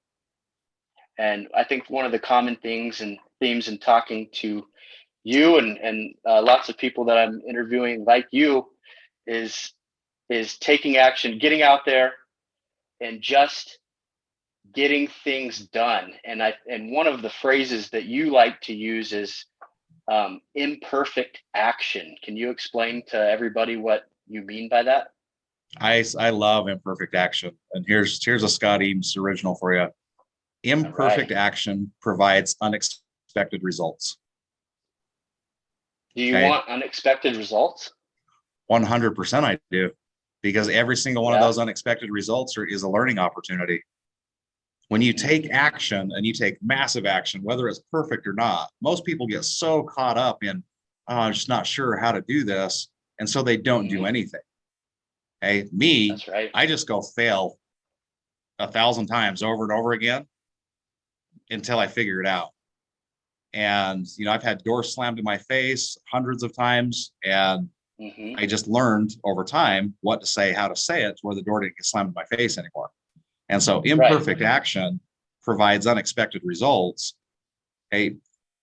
A: And I think one of the common things and themes in talking to you and lots of people that I'm interviewing like you is taking action, getting out there, and just getting things done. And one of the phrases that you like to use is imperfect action. Can you explain to everybody what you mean by that?
B: I love imperfect action. And here's a Scott Eames original for you.
A: All right.
B: Imperfect action provides unexpected results.
A: Do you
B: Okay.
A: want unexpected results?
B: 100% I do, because every single one of
A: Yeah.
B: those unexpected results is a learning opportunity. When you take action and you take massive action, whether it's perfect or not, most people get so caught up in, oh, I'm just not sure how to do this. And so they don't do anything. Hey, me,
A: That's right.
B: I just go fail 1,000 times over and over again until I figure it out. And, I've had doors slammed in my face hundreds of times. And
A: Mm-hmm.
B: I just learned over time what to say, how to say it, to where the door didn't get slammed in my face anymore. And so imperfect action provides unexpected results. Hey,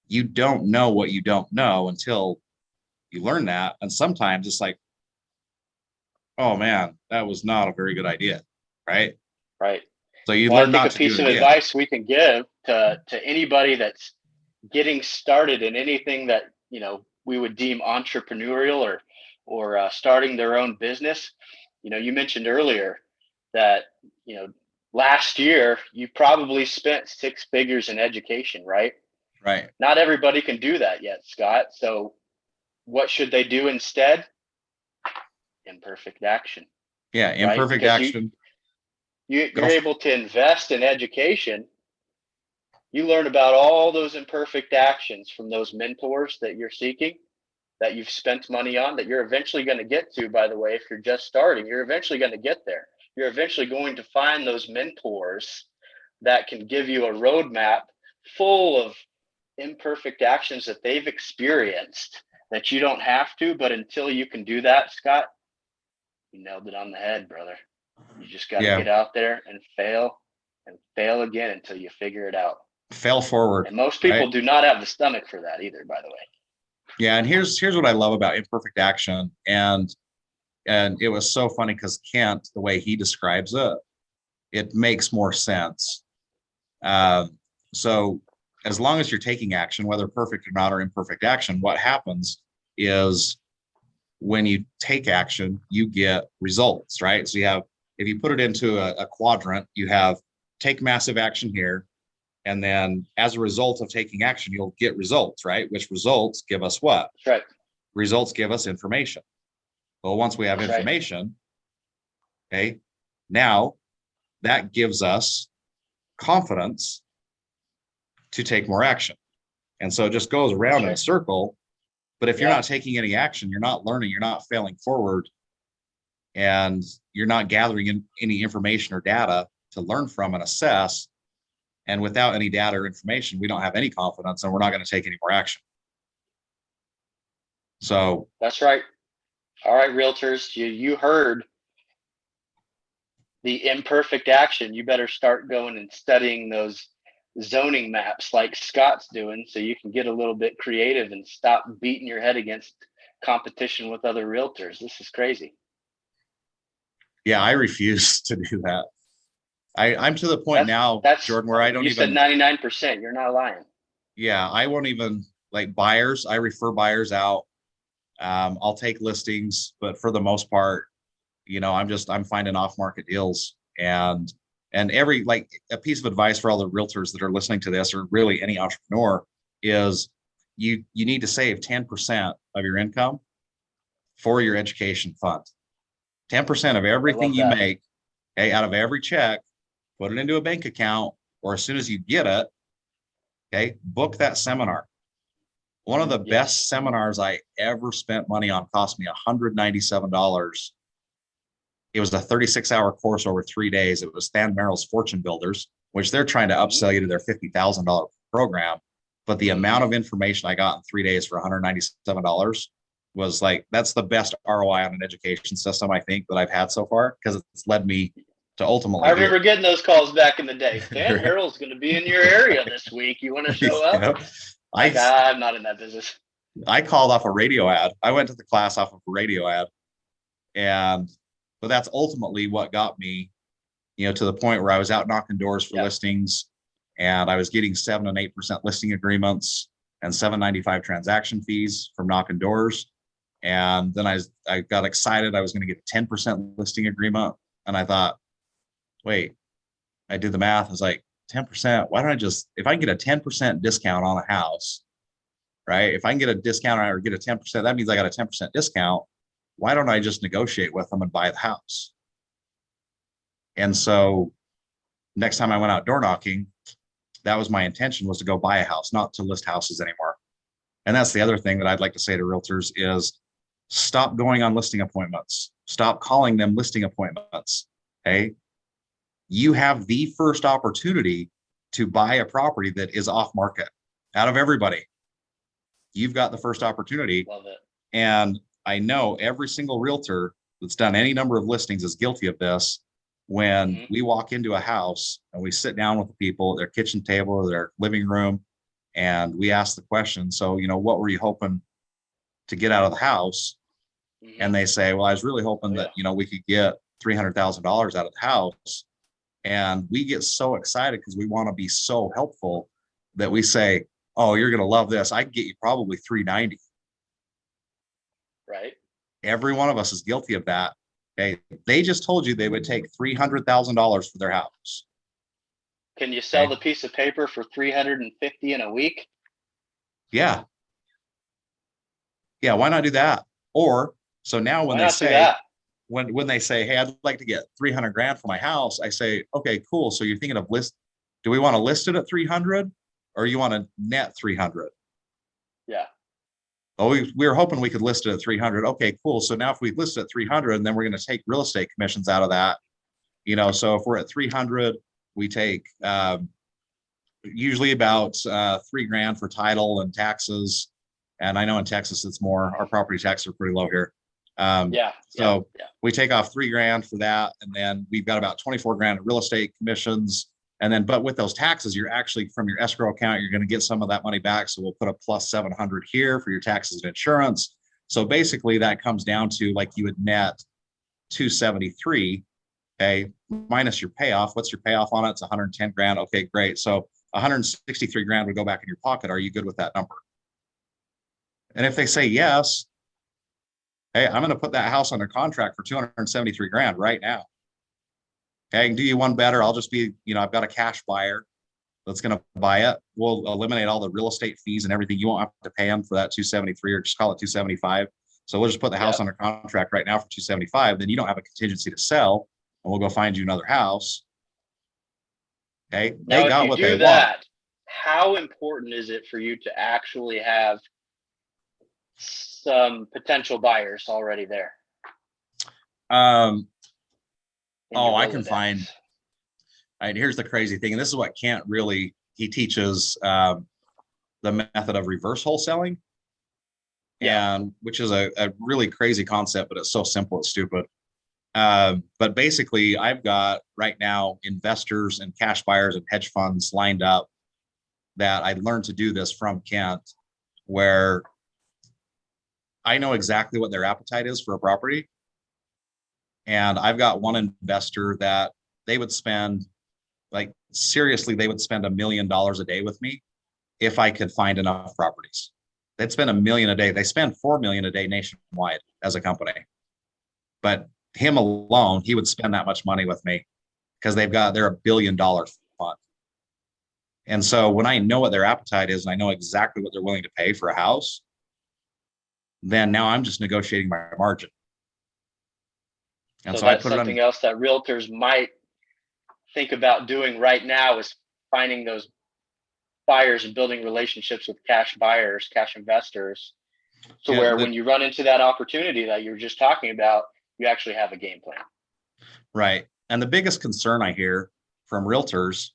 B: you don't know what you don't know until you learn that. And sometimes it's like, oh man, that was not a very good idea. Right.
A: Right.
B: So you
A: Well, I
B: learn
A: think a
B: not to do
A: piece
B: it
A: of
B: again.
A: advice we can give to anybody that's getting started in anything that we would deem entrepreneurial or starting their own business. You mentioned earlier that last year you probably spent 6 figures in education, right?
B: Right.
A: Not everybody can do that yet, Scott. So what should they do instead? Imperfect action,
B: Yeah.
A: right?
B: Imperfect
A: Because
B: action.
A: you're
B: Go for
A: able to invest in education. You learn about all those imperfect actions from those mentors that you're seeking, that you've spent money on, that you're eventually going to get to. By the way, if you're just starting, you're eventually going to get there. You're eventually going to find those mentors that can give you a roadmap full of imperfect actions that they've experienced, that you don't have to. But until you can do that, Scott, you nailed it on the head, brother. You just got to
B: Yeah.
A: get out there and fail again until you figure it out.
B: Fail forward.
A: And most people
B: Right.
A: do not have the stomach for that either, by the way.
B: Yeah. And here's what I love about imperfect action. And it was so funny because Kent, the way he describes it, it makes more sense. So as long as you're taking action, whether perfect or not or imperfect action, what happens is when you take action, you get results, right? So you have, if you put it into a quadrant, you have take massive action here. And then as a result of taking action, you'll get results, right? Which results give us what?
A: That's right.
B: Results give us information. Well, once we have
A: That's right.
B: information, okay, now that gives us confidence to take more action. And so it just goes around in a circle. But if you're not taking any action, you're not learning, you're not failing forward, and you're not gathering any information or data to learn from and assess. And without any data or information, we don't have any confidence, and we're not going to take any more action. So
A: that's right. All right, realtors, you heard the imperfect action. You better start going and studying those zoning maps like Scott's doing, so you can get a little bit creative and stop beating your head against competition with other realtors. This is crazy.
B: Yeah, I refuse to do that. I'm to the point now, Jordan, where I don't
A: even. You said 99%. You're not lying.
B: Yeah, I won't even, like, buyers. I refer buyers out. I'll take listings, but for the most part, I'm finding off market deals. And every, like, a piece of advice for all the realtors that are listening to this, or really any entrepreneur, is you need to save 10% of your income for your education fund. 10% of everything you make, okay, out of every check, put it into a bank account, or as soon as you get it, okay, book that seminar. One of the best seminars I ever spent money on cost me $197. It was a 36-hour course over 3 days. It was Stan Merrill's Fortune Builders, which they're trying to upsell you to their $50,000 program. But the amount of information I got in 3 days for $197 was like, that's the best ROI on an education system, I think, that I've had so far, because it's led me to ultimately.
A: I remember getting those calls back in the day. Stan Merrill's going to be in your area this week. You want to show up? I'm not in that business.
B: I called off a radio ad. I went to the class off of a radio ad. But that's ultimately what got me, to the point where I was out knocking doors for listings, and I was getting 7 and 8% listing agreements and $7.95 transaction fees from knocking doors. And then I got excited. I was going to get a 10% listing agreement. And I thought, wait, I did the math. I was like, 10%, why don't I just, if I can get a 10% discount on a house, right? If I can get a discount or get a 10%, that means I got a 10% discount. Why don't I just negotiate with them and buy the house? And so next time I went out door knocking, that was my intention, was to go buy a house, not to list houses anymore. And that's the other thing that I'd like to say to realtors is stop going on listing appointments. Stop calling them listing appointments. Okay. You have the first opportunity to buy a property that is off market. Out of everybody, you've got the first opportunity.
A: Love it.
B: And I know every single realtor that's done any number of listings is guilty of this. When we walk into a house and we sit down with the people at their kitchen table or their living room, and we ask the question, so, what were you hoping to get out of the house? And they say, well, I was really hoping that, we could get $300,000 out of the house. And we get so excited because we want to be so helpful that we say, oh, you're going to love this. I can get you probably 390.
A: Right.
B: Every one of us is guilty of that. Okay. They just told you they would take $300,000 for their house.
A: Can you sell the piece of paper for $350 in a week?
B: Yeah. Yeah. Why not do that? Or, so now when they say, when they say, hey, I'd like to get 300 grand for my house, I say, okay, cool. So you're thinking of do we want to list it at 300 or you want to net 300?
A: Yeah.
B: Oh, we were hoping we could list it at 300. Okay, cool. So now if we list it at 300, and then we're going to take real estate commissions out of that, so if we're at 300, we take usually about $3,000 for title and taxes. And I know in Texas, it's more, our property taxes are pretty low here. So we take off $3,000 for that. And then we've got about 24 grand in real estate commissions. And then, but with those taxes, you're actually, from your escrow account, you're going to get some of that money back. So we'll put a plus 700 here for your taxes and insurance. So basically that comes down to, like, you would net 273, okay, minus your payoff. What's your payoff on it? It's 110 grand. Okay, great. So 163 grand would go back in your pocket. Are you good with that number? And if they say yes, hey, I'm going to put that house under contract for 273 grand right now. Okay, I can do you one better. I'll just be, I've got a cash buyer that's going to buy it. We'll eliminate all the real estate fees and everything. You won't have to pay them for that 273, or just call it 275. So we'll just put the house under contract right now for 275. Then you don't have a contingency to sell, and we'll go find you another house. Okay,
A: Now,
B: they got
A: if
B: what
A: you
B: they
A: do
B: want.
A: that, how important is it for you to actually have some potential buyers already there?
B: I can find. Here's the crazy thing, and this is what Kent really, he teaches the method of reverse wholesaling, and which is a really crazy concept, but it's so simple, it's stupid. But basically, I've got right now investors and cash buyers and hedge funds lined up that I learned to do this from Kent, where I know exactly what their appetite is for a property. And I've got one investor that they would spend, like, seriously, they would spend $1 million a day with me if I could find enough properties. They'd spend $1 million a day. They spend $4 million a day nationwide as a company. But him alone, he would spend that much money with me because they're $1 billion fund. And so when I know what their appetite is and I know exactly what they're willing to pay for a house, then now I'm just negotiating my margin.
A: And so that's something else that realtors might think about doing right now, is finding those buyers and building relationships with cash buyers, cash investors. So when you run into that opportunity that you were just talking about, you actually have a game plan.
B: Right. And the biggest concern I hear from realtors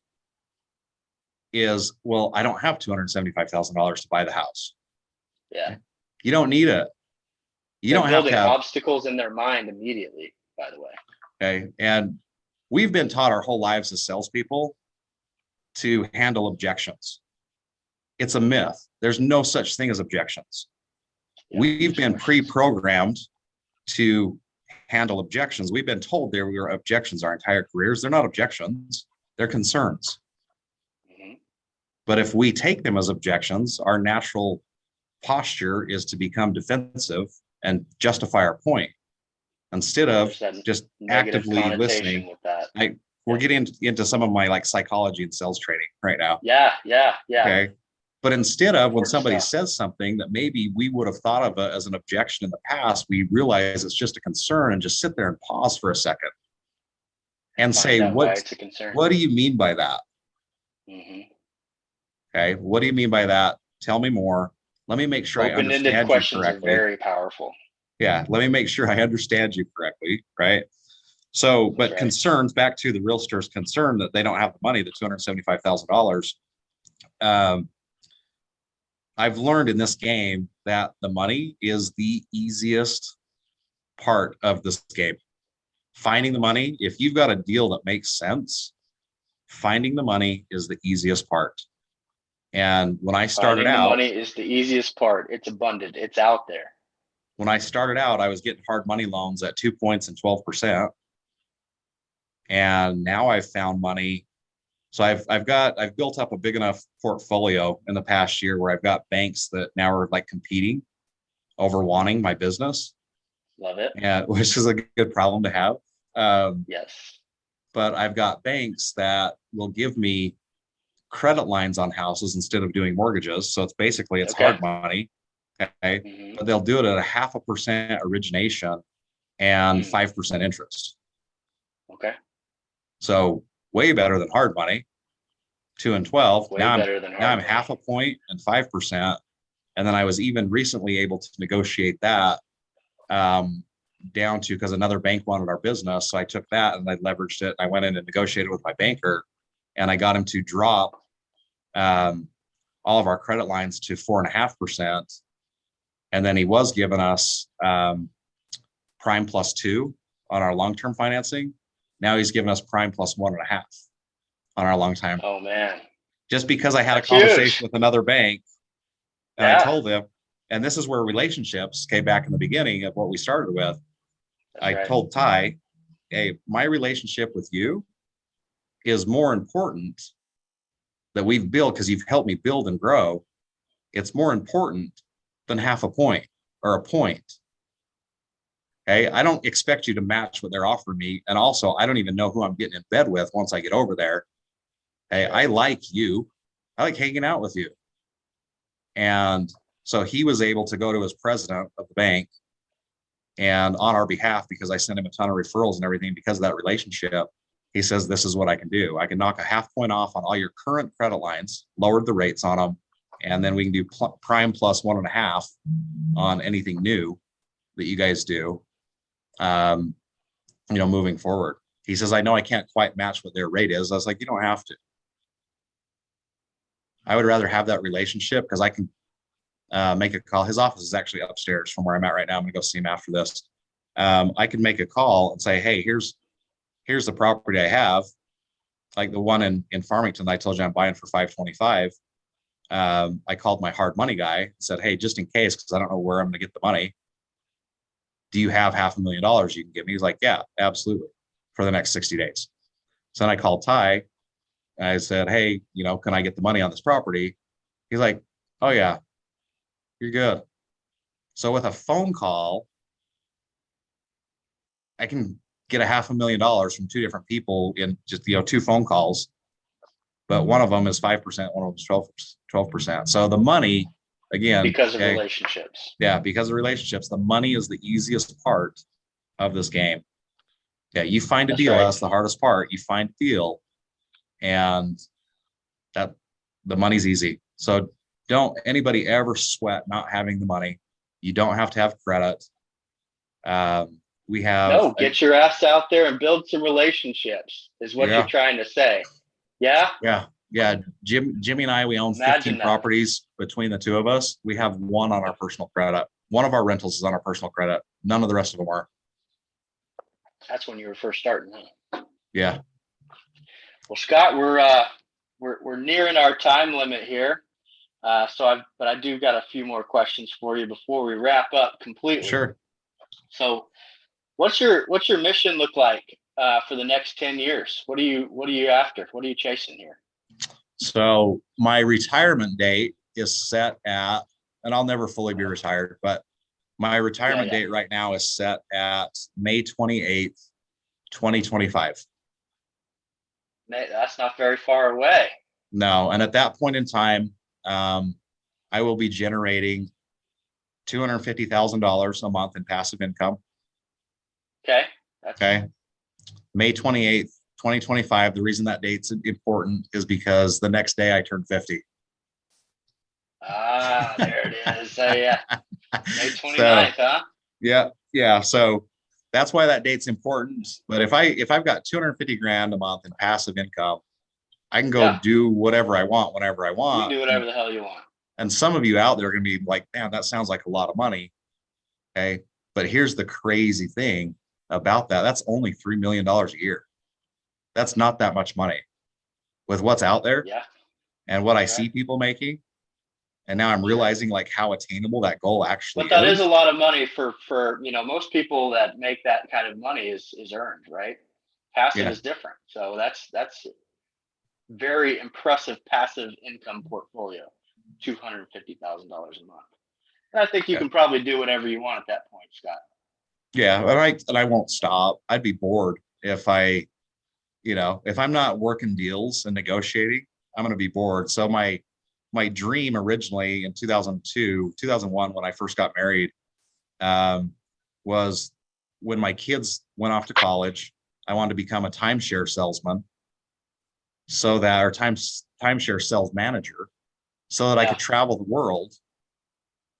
B: is, well, I don't have $275,000 to buy the house.
A: Yeah.
B: You don't need it.
A: They're don't have building obstacles in their mind immediately, by the way.
B: Okay. And we've been taught our whole lives as salespeople to handle objections. It's a myth. There's no such thing as objections. Yeah, we've been pre-programmed to handle objections. We've been told there were objections our entire careers. They're not objections. They're concerns. Mm-hmm. But if we take them as objections, our natural posture is to become defensive and justify our point instead of just actively listening. With that. We're getting into some of my psychology and sales training right now.
A: Yeah.
B: Okay. But instead of when somebody says something that maybe we would have thought of as an objection in the past, we realize it's just a concern, and just sit there and pause for a second and say, what do you mean by that? Mm-hmm. Okay. What do you mean by that? Tell me more. Let me make sure I understand you correctly. Open-ended questions are
A: very powerful.
B: Yeah. Let me make sure I understand you correctly. Right. So, but concerns, back to the realtor's concern that they don't have the money, the $275,000. I've learned in this game that the money is the easiest part of this game. Finding the money, if you've got a deal that makes sense, finding the money is the easiest part. And when I started out,
A: money is the easiest part. It's abundant. It's out there.
B: When I started out, I was getting hard money loans at 2 points and 12%. And now I've found money. So I've built up a big enough portfolio in the past year where I've got banks that now are competing over wanting my business.
A: Love it.
B: Yeah, which is a good problem to have.
A: Yes.
B: But I've got banks that will give me credit lines on houses instead of doing mortgages. So it's hard money. Okay. Mm-hmm. But they'll do it at 0.5% origination and 5% interest.
A: Okay.
B: So way better than hard money, 2 and 12. Now I'm 0.5 point and 5%. And then I was even recently able to negotiate that down to, because another bank wanted our business. So I took that and I leveraged it. I went in and negotiated with my banker, and I got him to drop all of our credit lines to 4.5%. And then he was giving us prime +2 on our long-term financing. Now he's giving us prime +1.5 on our long time.
A: Oh man.
B: Just because I had a conversation with another bank, and I told them, and this is where relationships came back in the beginning of what we started with. I told Ty, hey, my relationship with you is more important that we've built, because you've helped me build and grow, it's more important than half a point or a point. Okay. I don't expect you to match what they're offering me. And also, I don't even know who I'm getting in bed with once I get over there. Hey,
A: Sure.
B: I like you. I like hanging out with you. And so he was able to go to his president of the bank and on our behalf, because I sent him a ton of referrals and everything because of that relationship, he says, this is what I can do. I can knock a half point off on all your current credit lines, lowered the rates on them, and then we can do prime plus 1.5 on anything new that you guys do, moving forward. He says, I know I can't quite match what their rate is. I was like, you don't have to. I would rather have that relationship because I can make a call. His office is actually upstairs from where I'm at right now. I'm gonna go see him after this. I can make a call and say, hey, here's the property I have, like the one in Farmington I told you I'm buying for 525. I called my hard money guy and said, hey, just in case, because I don't know where I'm gonna get the money, do you have $500,000 you can give me? He's like, yeah, absolutely, for the next 60 days. So then I called Ty and I said, hey, can I get the money on this property? He's like, oh yeah, you're good. So with a phone call, I can get $500,000 from two different people in just, 2 phone calls, but one of them is 5%, one of them is 12%. So the money, again,
A: because of relationships.
B: Yeah, because of relationships, the money is the easiest part of this game. Yeah, you find a deal. Right. That's the hardest part. You find a deal, and that the money's easy. So don't anybody ever sweat not having the money. You don't have to have credit. We have
A: get your ass out there and build some relationships is what you're trying to say. Yeah.
B: Jimmy and I, we own 15 properties between the two of us. We have one on our personal credit. One of our rentals is on our personal credit. None of the rest of them are.
A: That's when you were first starting, huh?
B: Yeah.
A: Well, Scott, we're nearing our time limit here. But I do got a few more questions for you before we wrap up completely.
B: Sure.
A: So what's your mission look like for the next 10 years? What are you after? What are you chasing here?
B: So my retirement date is set at, and I'll never fully be retired, but my retirement date right now is set at May 28th, 2025.
A: That's not very far away.
B: No. And at that point in time, I will be generating $250,000 a month in passive income.
A: Okay.
B: Okay. May 28th, 2025. The reason that date's important is because the next day I turned 50.
A: There it is. May 29th, huh?
B: Yeah. So that's why that date's important. But if I've got 250 grand a month in passive income, I can go do whatever I want, whenever I want.
A: You can do whatever the hell you want.
B: And some of you out there are going to be like, man, that sounds like a lot of money. Okay. But here's the crazy thing about that. That's only $3 million a year. That's not that much money with what's out there and what I see people making. And now I'm realizing like how attainable that goal actually is.
A: But that is a lot of money for most people that make that kind of money is earned, right? Passive is different. So that's very impressive passive income portfolio, $250,000 a month. And I think you can probably do whatever you want at that point, Scott.
B: Yeah, and I won't stop. I'd be bored if if I'm not working deals and negotiating, I'm going to be bored. So my dream originally in 2001, when I first got married, was when my kids went off to college, I wanted to become a timeshare salesman, or timeshare sales manager, so that I could travel the world.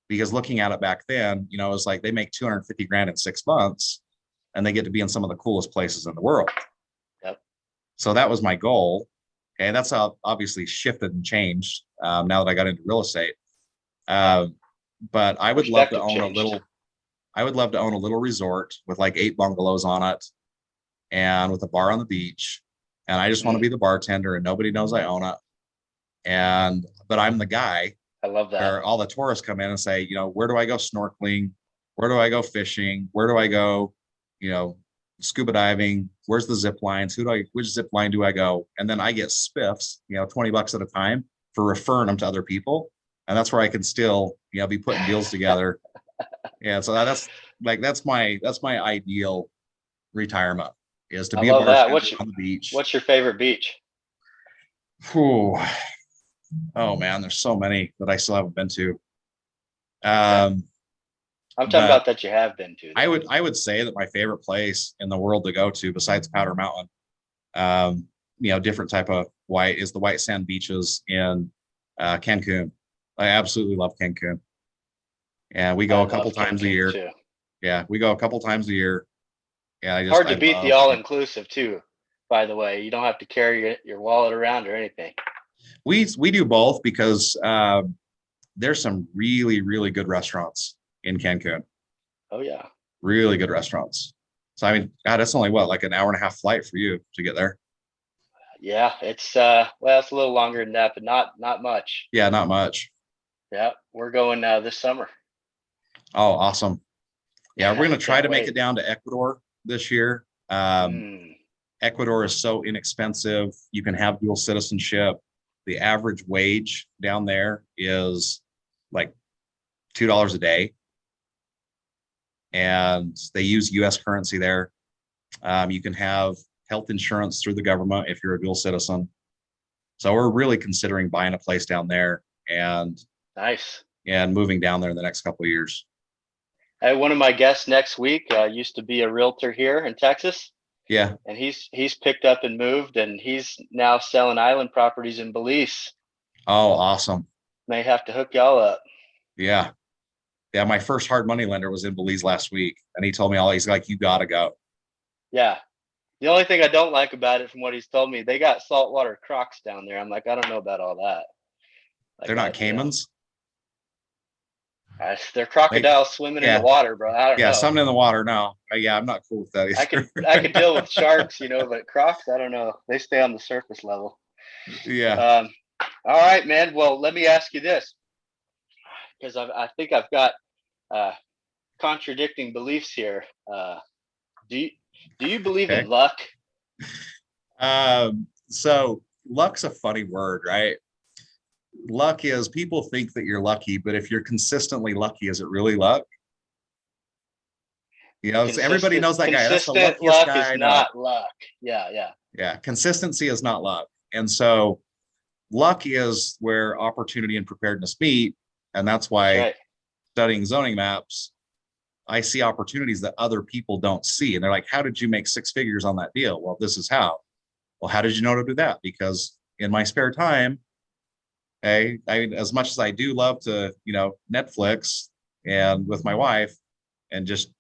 B: Because looking at it back then, it was like they make 250 grand in 6 months and they get to be in some of the coolest places in the world.
A: Yep.
B: So that was my goal. And that's obviously shifted and changed now that I got into real estate. But I would love to own a little resort with like 8 bungalows on it and with a bar on the beach. And I just want to be the bartender and nobody knows I own it. But I'm the guy.
A: I love that.
B: Where all the tourists come in and say, where do I go snorkeling? Where do I go fishing? Where do I go, scuba diving, where's the zip lines, which zip line do I go? And then I get spiffs, $20 at a time for referring them to other people. And that's where I can still, be putting deals together. Yeah. So that's my ideal retirement, is to
A: I
B: be a
A: love that.
B: bartender on the beach.
A: What's your favorite beach?
B: Whew. Oh man, there's so many that I still haven't been to.
A: Okay.
B: Um,
A: I'm talking
B: but
A: about that you have been to,
B: I
A: though.
B: would I would say that my favorite place in the world to go to besides Powder Mountain, um, different type of white, is the white sand beaches in Cancun. I absolutely love Cancun. And we
A: I
B: go a couple
A: love
B: times a
A: Cancun
B: year.
A: too.
B: Yeah, we go a couple times a year. Yeah,
A: Hard
B: I
A: to beat the
B: love Cancun.
A: all-inclusive too. By the way, you don't have to carry your wallet around or anything.
B: We do both because there's some really, really good restaurants in Cancun.
A: Oh yeah.
B: Really good restaurants. So I mean, God, that's only what, like an hour and a half flight for you to get there.
A: Yeah, it's well, it's a little longer than that, but not much.
B: Yeah, not much.
A: Yeah, we're going this summer.
B: Oh, awesome. Yeah, we're gonna try
A: Can't
B: to make
A: wait.
B: it down to Ecuador this year.
A: Mm,
B: Ecuador is so inexpensive. You can have dual citizenship. The average wage down there is like $2 a day, and they use U.S. currency there. You can have health insurance through the government if you're a dual citizen. So we're really considering buying a place down there and
A: nice.
B: moving down there in the next couple of years.
A: One of my guests next week used to be a realtor here in Texas,
B: Yeah.
A: and he's picked up and moved, and he's now selling island properties in Belize.
B: Oh, awesome.
A: May have to hook y'all up.
B: Yeah. Yeah. My first hard money lender was in Belize last week, and he told me he's like, you gotta go.
A: Yeah. The only thing I don't like about it, from what he's told me, they got saltwater crocs down there. I'm like, I don't know about all that.
B: They're
A: Like,
B: not Caimans.
A: they're
B: Like,
A: crocodiles swimming in the
B: yeah.
A: water, bro. I don't
B: Yeah.
A: know.
B: Something in the water. No. Yeah. I'm not cool with that
A: I
B: either.
A: could deal with sharks, but crocs, I don't know. They stay on the surface level.
B: Yeah.
A: Um, all right, man. Well, let me ask you this, because I think I've got uh, contradicting beliefs here. Do you do you believe in
B: Okay.
A: luck?
B: So luck's a funny word, right? Luck is, people think that you're lucky, but if you're consistently lucky, is it really luck? So everybody knows that guy. That's the
A: Consistent
B: luckiest
A: luck is
B: guy I know.
A: not luck. Yeah, yeah.
B: Yeah. Consistency is not luck. And so luck is where opportunity and preparedness meet. And that's
A: That's
B: why
A: right.
B: studying zoning maps, I see opportunities that other people don't see. And they're like, how did you make six figures on that deal? Well, this is how. Well, how did you know to do that? Because in my spare time, hey, I mean, as much as I do love to, Netflix and with my wife and just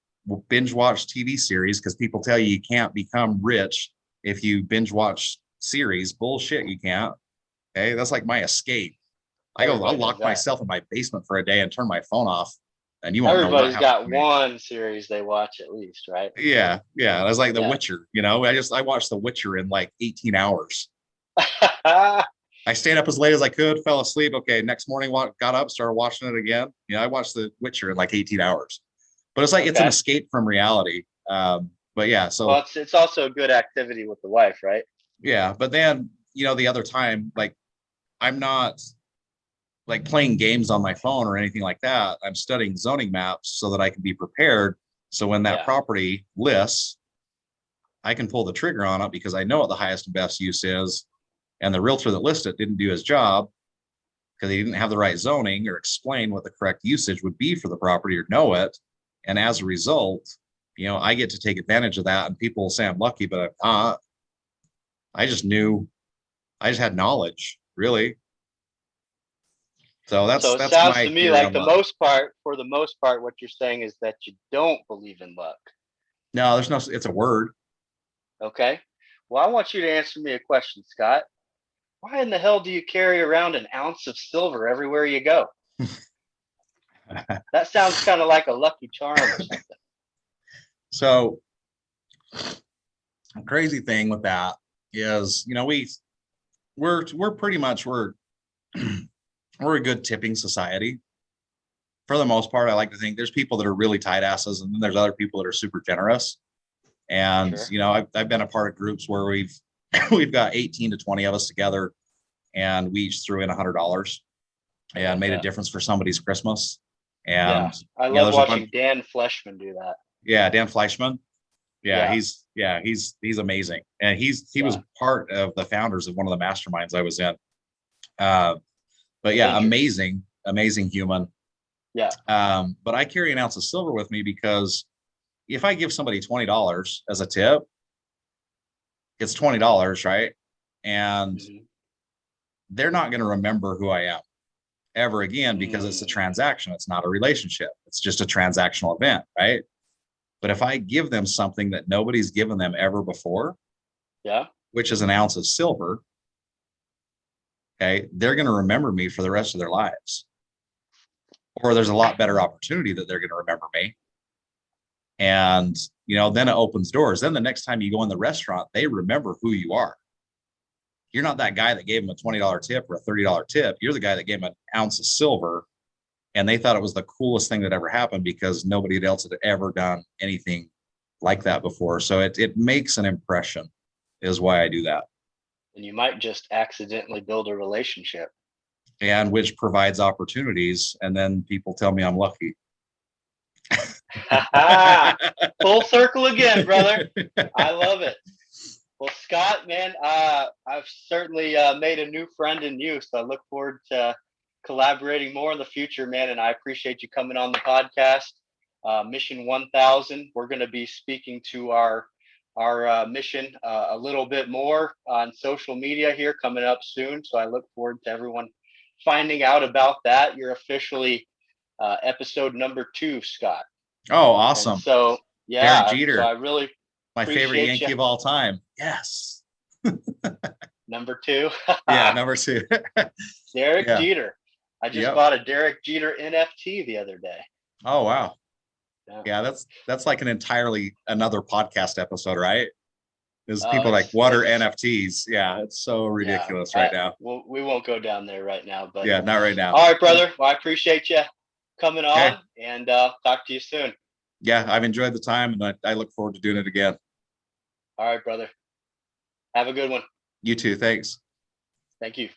B: binge watch TV series, because people tell you can't become rich if you binge watch series. Bullshit, you can't. Okay, that's like my escape. I'll
A: Everybody does
B: lock
A: that.
B: myself in my basement for a day and turn my phone off, and you won't know what
A: Everybody's
B: happened
A: got
B: to me.
A: one series they watch at least, right?
B: Yeah, yeah. That's like The
A: Yeah.
B: Witcher. I watched The Witcher in like 18 hours. I stayed up as late as I could, fell asleep. Okay, next morning, got up, started watching it again. I watched The Witcher in like 18 hours. But it's like it's an
A: Okay.
B: escape from reality. But yeah,
A: Well,
B: so
A: it's also a good activity with the wife, right?
B: yeah. But then the other time, like I'm not like playing games on my phone or anything like that. I'm studying zoning maps so that I can be prepared. So when that
A: Yeah.
B: property lists, I can pull the trigger on it because I know what the highest and best use is. And the realtor that listed it didn't do his job because he didn't have the right zoning or explain what the correct usage would be for the property or know it. And as a result, I get to take advantage of that. And people will say I'm lucky, but I'm not. I just knew, I just had knowledge, really. So
A: So it
B: that's
A: sounds
B: my
A: to me
B: theory
A: like
B: on luck.
A: for the most part, what you're saying is that you don't believe in luck.
B: No, there's no, it's a word.
A: Okay. Well, I want you to answer me a question, Scott. Why in the hell do you carry around an ounce of silver everywhere you go? That sounds kind of like a lucky charm or something.
B: So the crazy thing with that is, we're pretty much we're a good tipping society. For the most part, I like to think there's people that are really tight asses, and then there's other people that are super generous. And,
A: Sure.
B: I've been a part of groups where we've got 18 to 20 of us together, and we each threw in $100
A: I
B: and
A: love
B: made a
A: that.
B: difference for somebody's Christmas.
A: Yeah.
B: And,
A: I love
B: there's a bunch.
A: watching Dan Fleshman do that.
B: Yeah, Dan Fleischman. Yeah,
A: Yeah.
B: he's amazing. And he was
A: Yeah.
B: part of the founders of one of the masterminds I was in. Uh, but yeah,
A: Avengers.
B: amazing human.
A: Yeah.
B: But I carry an ounce of silver with me because if I give somebody $20 as a tip, it's $20, right? And
A: Mhm.
B: they're not going to remember who I am ever again because it's a
A: Mm.
B: transaction. It's not a relationship. It's just a transactional event, right? But if I give them something that nobody's given them ever before,
A: Yeah.
B: which is an ounce of silver, okay, they're going to remember me for the rest of their lives. Or there's a lot better opportunity that they're going to remember me. And, then it opens doors. Then the next time you go in the restaurant, they remember who you are. You're not that guy that gave them a $20 tip or a $30 tip. You're the guy that gave them an ounce of silver, and they thought it was the coolest thing that ever happened because nobody else had ever done anything like that before. So it makes an impression, is why I do that.
A: And you might just accidentally build a relationship.
B: And which provides opportunities. And then people tell me I'm lucky.
A: Full circle again, brother. I love it. Well, Scott, man, I've certainly made a new friend in you, so I look forward to collaborating more in the future, man. And I appreciate you coming on the podcast. Mission 1000. We're going to be speaking to our mission a little bit more on social media here coming up soon. So I look forward to everyone finding out about that. You're officially episode number 2, Scott.
B: Oh,
A: And
B: awesome.
A: so,
B: Derek
A: yeah, so
B: Jeter,
A: I really
B: my favorite
A: appreciate you.
B: Yankee of all time. Yes.
A: Number 2,
B: Yeah, number 2.
A: Derek
B: Yeah.
A: Jeter. I just
B: Yep.
A: bought a Derek Jeter NFT the other day.
B: Oh, wow.
A: Yeah.
B: Yeah, that's like an entirely another podcast episode, right? Is
A: Oh,
B: people like, what are
A: it's
B: NFTs? Yeah, it's so
A: yeah.
B: ridiculous right now.
A: We won't go down there right now, but
B: Yeah, not right now.
A: all right, brother. Well, I appreciate you coming
B: Okay.
A: on, and talk to you soon.
B: Yeah, I've enjoyed the time, and I look forward to doing it again.
A: All right, brother. Have a good one.
B: You too. Thanks.
A: Thank you.